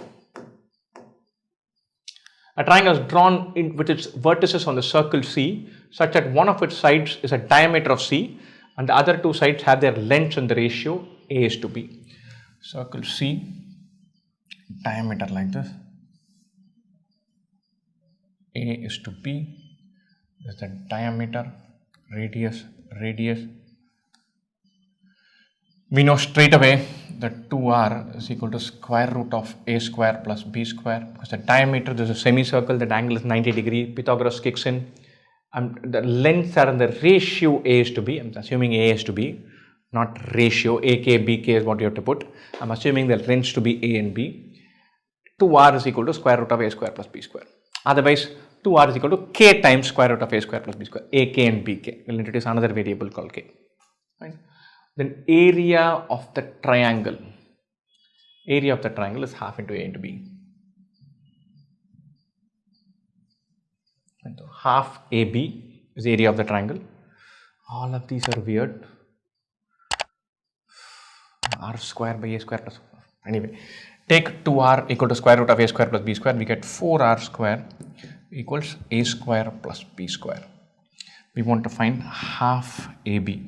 A triangle is drawn in with its vertices on the circle C such that one of its sides is a diameter of C and the other two sides have their lengths in the ratio A is to B. Circle C, diameter like this, A is to B, this is the diameter, radius, radius. We know straight away that 2r is equal to square root of a square plus b square, because the diameter, this is a semicircle, that angle is 90 degrees, Pythagoras kicks in, and the lengths are in the ratio a is to b. I'm assuming a is to b, not ratio, ak, bk is what you have to put. I'm assuming the lengths to be a and b. 2r is equal to square root of a square plus b square. Otherwise, 2r is equal to k times square root of a square plus b square, ak and bk. We'll introduce another variable called k. Right? Then area of the triangle is half into a into b. And so half AB is area of the triangle. All of these are weird. R square by a square plus, anyway, take 2r equal to square root of a square plus b square, we get 4r square equals a square plus b square. We want to find half AB.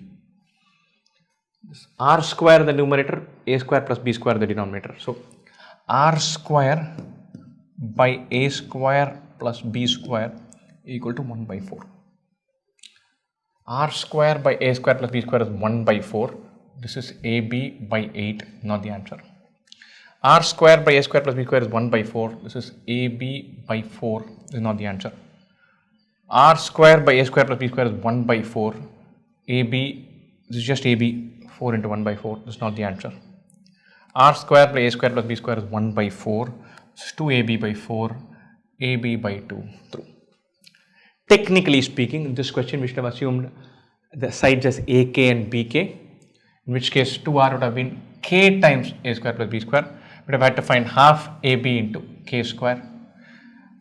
This r square in the numerator, a square plus b square in the denominator. So r square by a square plus b square equal to 1 by 4. R square by a square plus b square is 1 by 4. This is AB by 8, not the answer. R square by a square plus b square is 1 by 4. This is AB by 4, this is not the answer. r square by a square plus b square is 1 by 4. AB, this is just AB, 4 into 1 by 4, this is not the answer. R square by a square plus b square is 1 by 4, this is 2ab by 4, AB by 2, true. Technically speaking, in this question we should have assumed the sides as AK and BK, in which case 2r would have been k times a square plus b square. We would have had to find half AB into k square.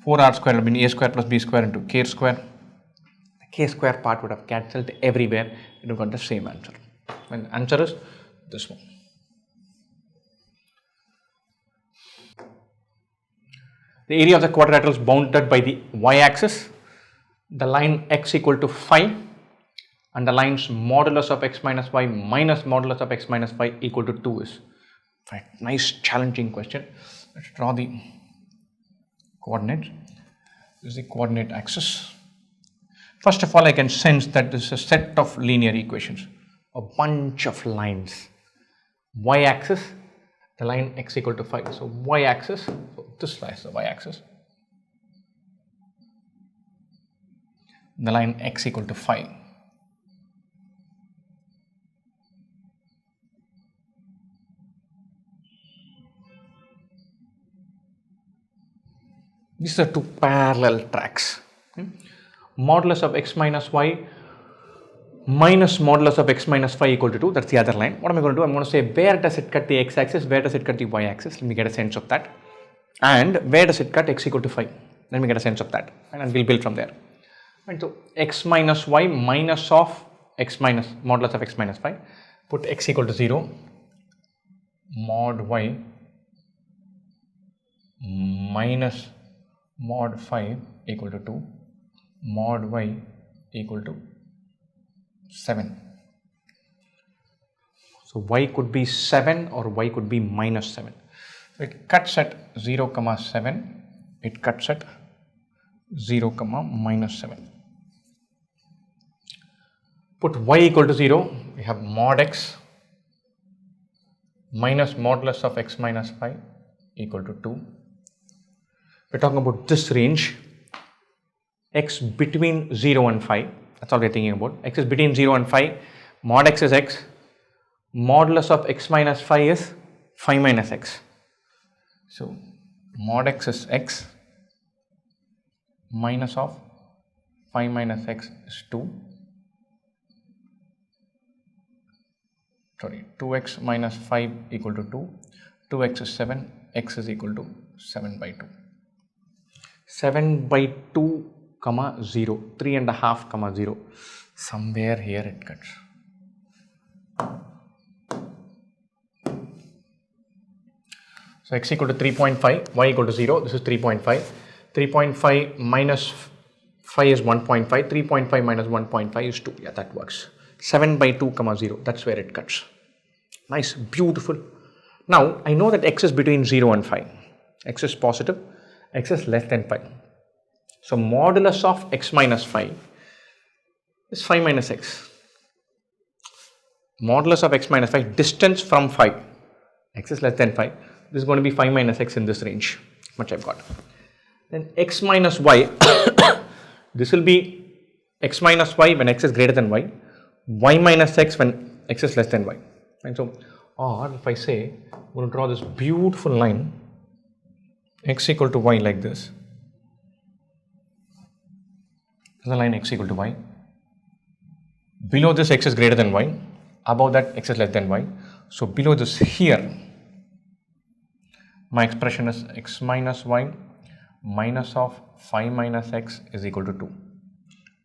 4r square would have been a square plus b square into k square. The k square part would have cancelled everywhere. We would have got the same answer. And the answer is this one. The area of the quadrilateral is bounded by the y-axis, the line x equal to 5, and the lines modulus of x minus y minus modulus of x minus y equal to 2 is. Right. Nice challenging question. Let's draw the coordinate. This is the coordinate axis. First of all, I can sense that this is a set of linear equations, a bunch of lines. Y-axis, the line x equal to 5. So y-axis, so this is the y-axis. The line x equal to 5. These are two parallel tracks. Modulus of x minus y minus modulus of x minus 5 equal to 2, that's the other line. What am I going to do? I'm going to say where does it cut the x-axis, where does it cut the y-axis? Let me get a sense of that. And where does it cut x equal to 5? Let me get a sense of that. And we'll build from there. And so x minus y minus of x minus modulus of x minus 5. Put x equal to 0. Mod y minus mod 5 equal to 2. Mod y equal to 7. So y could be 7 or y could be minus 7. So it cuts at 0 comma 7. It cuts at 0 comma minus 7. Put y equal to 0. We have mod x minus modulus of x minus 5 equal to 2. We're talking about this range, x between 0 and 5, that's all we're thinking about. X is between 0 and 5, mod x is x, modulus of x minus 5 is 5 minus x. So mod x is x, minus of 5 minus x is 2. Sorry, 2x minus 5 equal to 2, 2x is 7, x is equal to 7 by 2. 7 by 2 comma 0, 3.5 comma 0, somewhere here it cuts. So x equal to 3.5, y equal to 0, this is 3.5. 3.5 minus 5 is 1.5, 3.5 minus 1.5 is 2, yeah, that works. 7 by 2 comma 0, that's where it cuts. Nice, beautiful. Now I know that x is between 0 and 5, x is positive, x is less than 5. So modulus of x minus 5 is 5 minus x. Modulus of x minus 5, distance from 5, x is less than 5. This is going to be 5 minus x in this range, much I've got. Then x minus y, this will be x minus y when x is greater than y minus x when x is less than y. And so, or if I say, I'm going to draw this beautiful line, x equal to y like this. This is the line x equal to y. Below this x is greater than y. Above that x is less than y. So below this here, my expression is x minus y minus of 5 minus x is equal to 2.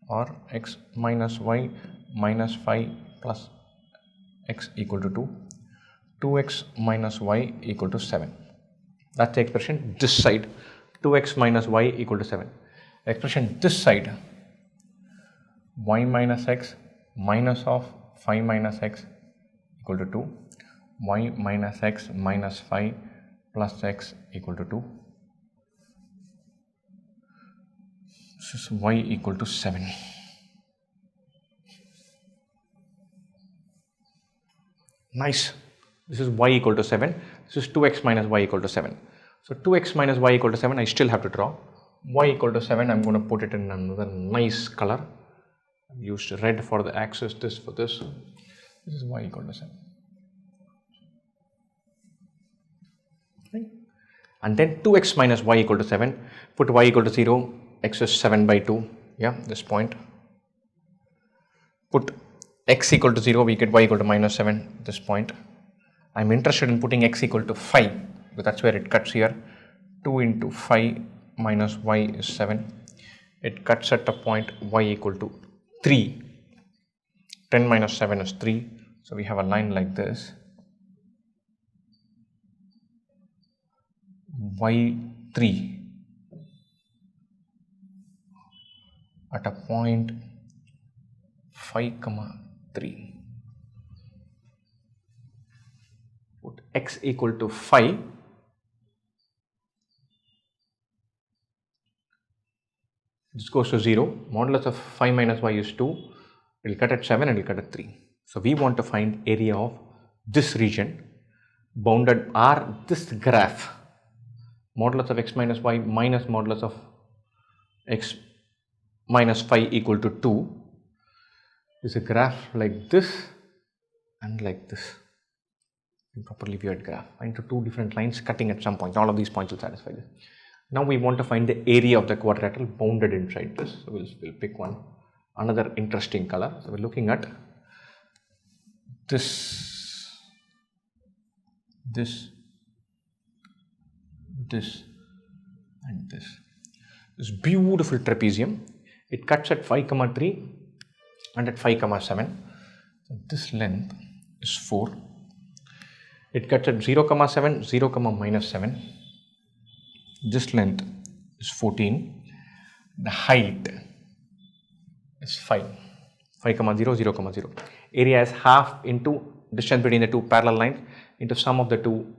Or x minus y minus 5 plus x equal to 2. 2x minus y equal to 7. That's the expression this side, 2x minus y equal to 7. Expression this side, y minus x minus of 5 minus x equal to 2, y minus x minus 5 plus x equal to 2. This is y equal to 7. Nice. This is y equal to 7. This is 2x minus y equal to 7. So 2x minus y equal to 7, I still have to draw y equal to 7, I'm going to put it in another nice color. I've used red for the axis, this for this. This is y equal to 7. Right. And then 2x minus y equal to 7. Put y equal to 0, x is 7 by 2. Yeah, this point. Put x equal to 0, we get y equal to minus 7, this point. I'm interested in putting x equal to 5, because that's where it cuts here. 2 into 5 minus y is 7. It cuts at a point y equal to 3. 10 minus 7 is 3. So we have a line like this. y3 at a point 5, 3. Put x equal to 5. This goes to 0. Modulus of 5 minus y is 2. It will cut at 7 and it will cut at 3. So we want to find area of this region bounded R, this graph. Modulus of x minus y minus modulus of x minus 5 equal to 2 is a graph like this and like this. Improperly viewed graph into two different lines cutting at some point. All of these points will satisfy this. Now we want to find the area of the quadrilateral bounded inside this. So we'll pick one. Another interesting color. So we're looking at this, this, this, and this. This beautiful trapezium. It cuts at 5, 3 and at 5, 7. So this length is 4. It cuts at 0, 7, 0, minus 7. This length is 14. The height is 5. 5, 0, 0, 0. Area is half into distance between the two parallel lines into sum of the two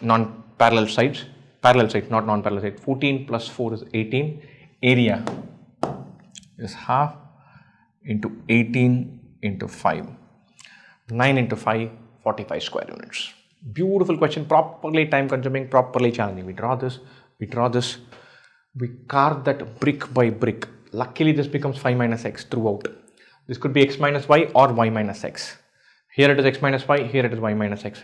non-parallel sides. Parallel sides, not non-parallel sides. 14 plus 4 is 18. Area is half into 18 into 5. 9 into 5, 45 square units. Beautiful question, properly time consuming, properly challenging. We draw this, we carve that brick by brick. Luckily this becomes 5 minus x throughout. This could be x minus y or y minus x. Here it is x minus y, here it is y minus x.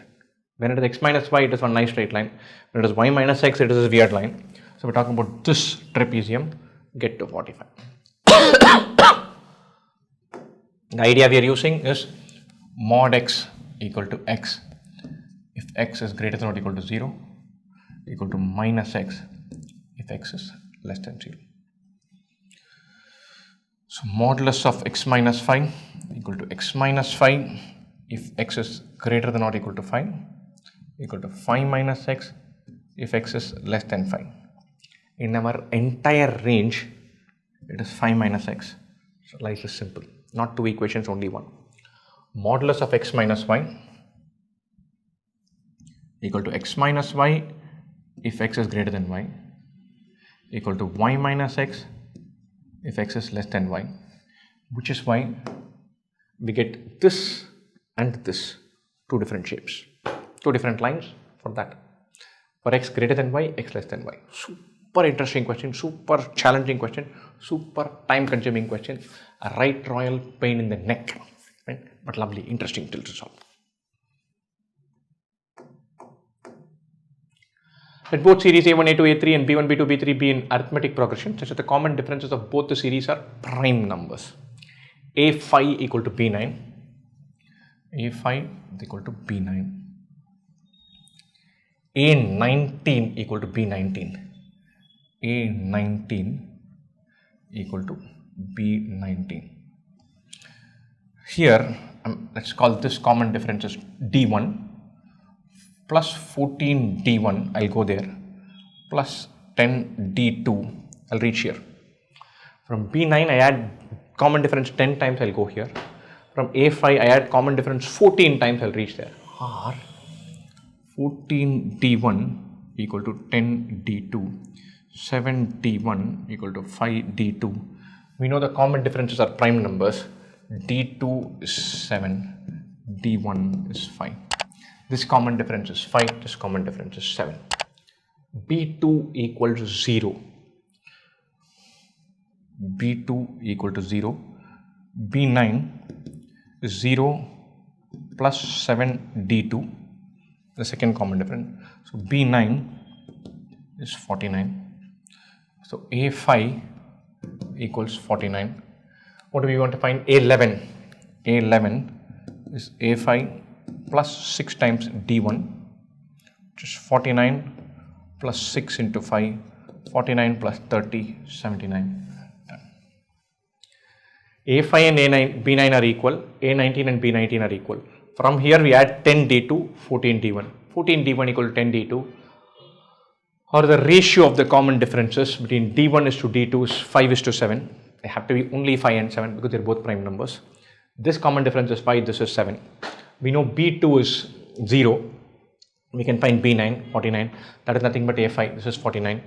When it is x minus y, it is one nice straight line. When it is y minus x, it is a weird line. So we're talking about this trapezium, get to 45. The idea we are using is mod x equal to x. If x is greater than or equal to 0, equal to minus x if x is less than 0. So modulus of x minus 5 equal to x minus 5 if x is greater than or equal to 5, equal to 5 minus x if x is less than 5. In our entire range, it is 5 minus x. So life is simple. Not two equations, only one. Modulus of x minus y equal to x minus y if x is greater than y, equal to y minus x if x is less than y, which is why we get this and this, two different shapes, two different lines for that. For x greater than y, x less than y. Super interesting question, super challenging question, super time consuming question, a right royal pain in the neck, right? But lovely, interesting till to solve. Let both series A1, A2, A3 and B1, B2, B3 be in arithmetic progression such that the common differences of both the series are prime numbers. A5 equal to B9, A5 is equal to B9, A19 equal to B19, A19 equal to B19. Here, let's call this common difference as D1. Plus 14 D1, I'll go there, plus 10 D2, I'll reach here. From B9, I add common difference 10 times, I'll go here. From A5, I add common difference 14 times, I'll reach there. Or 14 D1 equal to 10 D2, 7 D1 equal to 5 D2. We know the common differences are prime numbers. D2 is 7, D1 is 5. This common difference is 5, this common difference is 7. B2 equals 0. B2 equal to 0, B9 is 0 plus 7 D2, the second common difference. So B9 is 49. So A5 equals 49. What do we want to find? A11. A11 is A5 plus 6 times D1, which is 49 plus 6 into 5, 49 plus 30, 79. A5 and A9, B9 are equal, A19 and B19 are equal. From here we add 10 D2, 14 D1. 14 D1 equal to 10 D2, or the ratio of the common differences between D1 is to D2 is 5 is to 7. They have to be only 5 and 7 because they are both prime numbers. This common difference is 5, this is 7. We know B2 is 0. We can find B9, 49. That is nothing but A5. This is 49.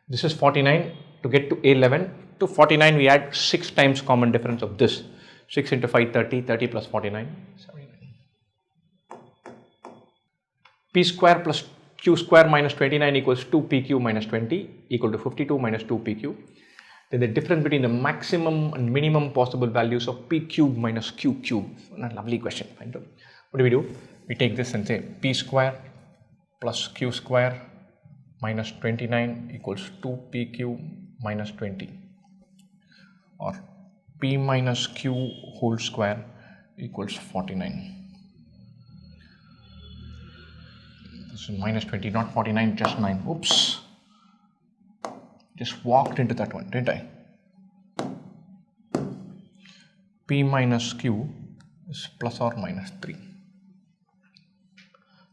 This is 49. To get to A11, to 49 we add 6 times common difference of this. 6 into 5, 30. 30 plus 49, 79. P square plus Q square minus 29 equals 2PQ minus 20 equal to 52 minus 2PQ. Then the difference between the maximum and minimum possible values of P cube minus Q cube. A lovely question. What do? We take this and say P square plus Q square minus 29 equals 2PQ minus 20, or P minus Q whole square equals 49. This is minus 20, not 49, just 9. Oops. Just walked into that one, didn't I? P minus Q is plus or minus 3.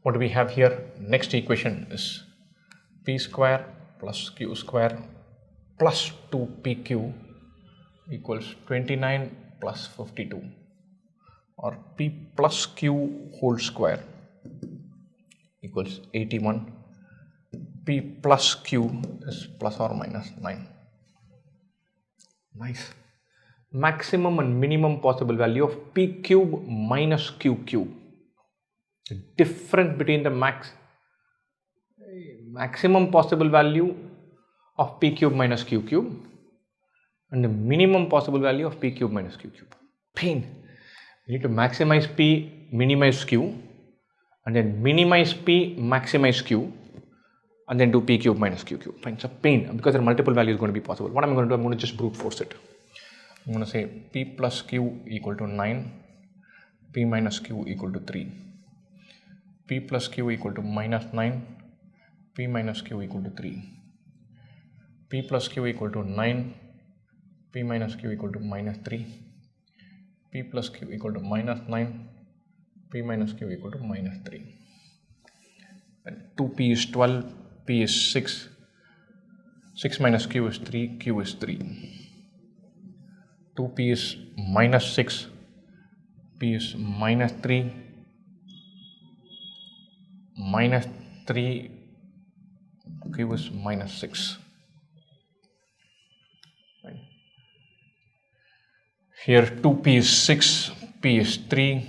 What do we have here? Next equation is P square plus Q square plus 2PQ equals 29 plus 52, or P plus Q whole square equals 81. P plus Q is plus or minus 9. Nice. Maximum and minimum possible value of P cube minus Q cube. The difference between the maximum possible value of P cube minus Q cube and the minimum possible value of P cube minus Q cube. Pain. We need to maximize P, minimize Q, and then minimize P, maximize Q, and then do P cube minus Q cube. Fine. It's a pain because there are multiple values going to be possible. What I'm going to do, I'm going to just brute force it. I'm going to say P plus Q equal to 9, P minus Q equal to 3, P plus Q equal to minus 9, P minus Q equal to 3, P plus Q equal to 9, P minus Q equal to minus 3, P plus Q equal to minus 9, P minus Q equal to minus 3. And 2P is 12, P is 6, 6 minus Q is 3, Q is 3. 2P is minus 6, P is minus 3, minus 3, Q is minus 6. Right. Here 2P is 6, P is 3,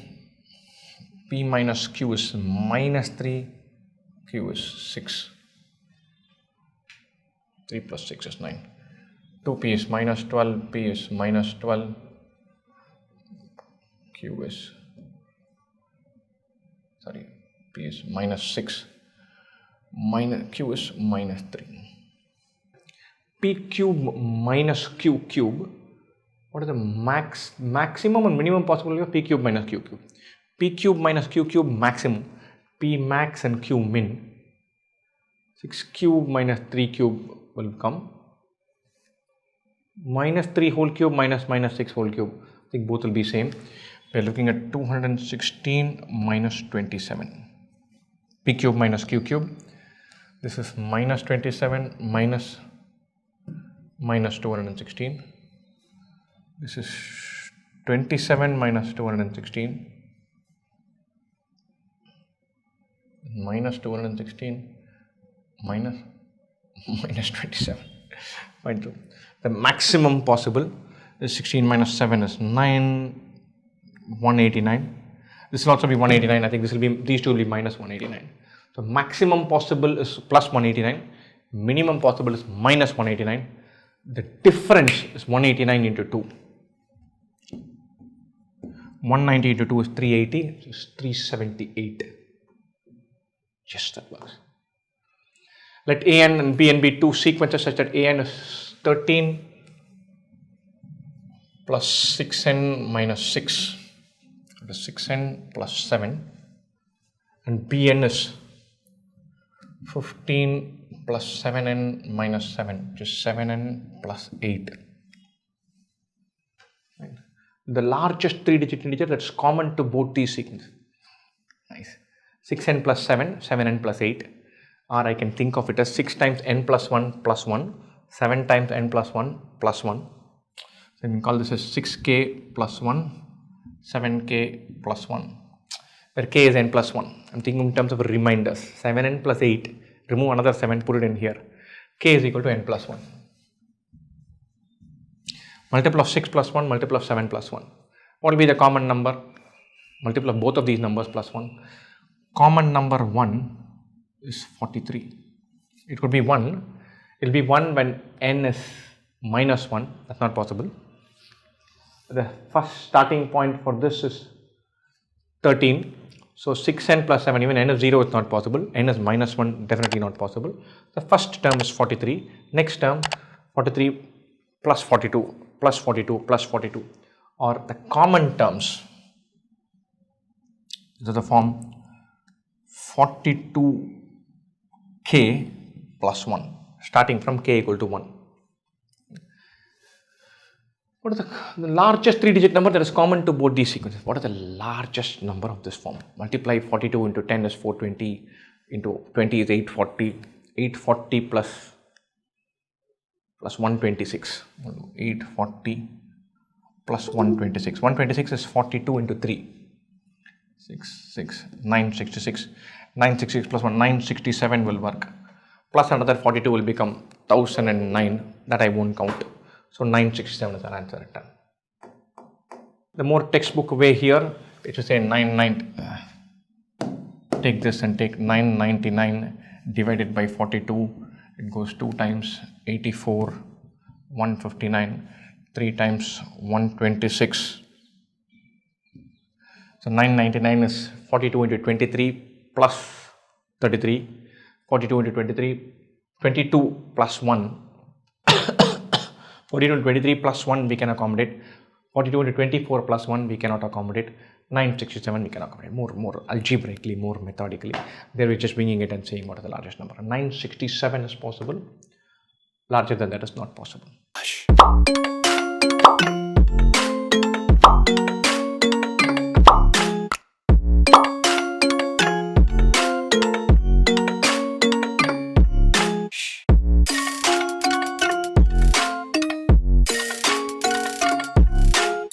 P minus Q is minus 3, Q is 6. 3 plus 6 is 9. 2P is minus 12, P is minus 12, Q is, P is minus 6, Q is minus 3. P cube minus Q cube. What is the maximum and minimum possibility of P cube minus Q cube? P cube minus Q cube maximum, P max and Q min. 6 cube minus 3 cube will come. Minus 3 whole cube minus 6 whole cube. I think both will be same. We are looking at 216 minus 27. P cube minus Q cube. This is minus 27 minus 216. This is 27 minus 216 minus 216 minus 27. Point 2. The maximum possible is 16 minus 7 is 9, 189. This will also be 189. I think this will be, these two will be minus 189. So maximum possible is plus 189, minimum possible is minus 189. The difference is 189 into 2. 190 into 2 is 380, it's 378. Just that works. Let AN and BN be two sequences such that AN is 13 plus 6n minus 6. That is 6n plus 7. And BN is 15 plus 7n minus 7, which is 7n plus 8. Right. The largest 3-digit integer that's common to both these sequences. Nice. 6n plus 7, 7n plus 8. Or I can think of it as 6 times n plus 1 plus 1, 7 times n plus 1 plus 1. So we can call this as 6k plus 1, 7k plus 1. Where k is n plus 1. I'm thinking in terms of reminders. 7n plus 8, remove another 7, put it in here. K is equal to n plus 1. Multiple of 6 plus 1, multiple of 7 plus 1. What will be the common number? Multiple of both of these numbers plus 1. Common number 1 is 43. It could be 1. It will be 1 when n is minus 1. That's not possible. The first starting point for this is 13. So 6n plus 7, even n is 0 is not possible. N is minus 1, definitely not possible. The first term is 43. Next term, 43 plus 42, plus 42, plus 42. Or the common terms. This is the form 42k plus 1, starting from k equal to 1. What is the largest 3-digit number that is common to both these sequences? What is the largest number of this form? Multiply 42 into 10 is 420, into 20 is 840, 840 plus 126, 840 plus 126. 126 is 42 into 3, 966. 966 plus 1, 967 will work. Plus another 42 will become 1009, that I won't count. So 967 is our answer at 10. The more textbook way here, it should say 990. Take this and take 999 divided by 42. It goes 2 times 84, 159, 3 times 126. So 999 is 42 into 23 plus 33. 42 into 23, 22 plus 1. 42 into 23 plus 1 we can accommodate. 42 into 24 plus 1 we cannot accommodate. 967 we can accommodate. More algebraically, more methodically. There we're just bringing it and saying what is the largest number. 967 is possible. Larger than that is not possible.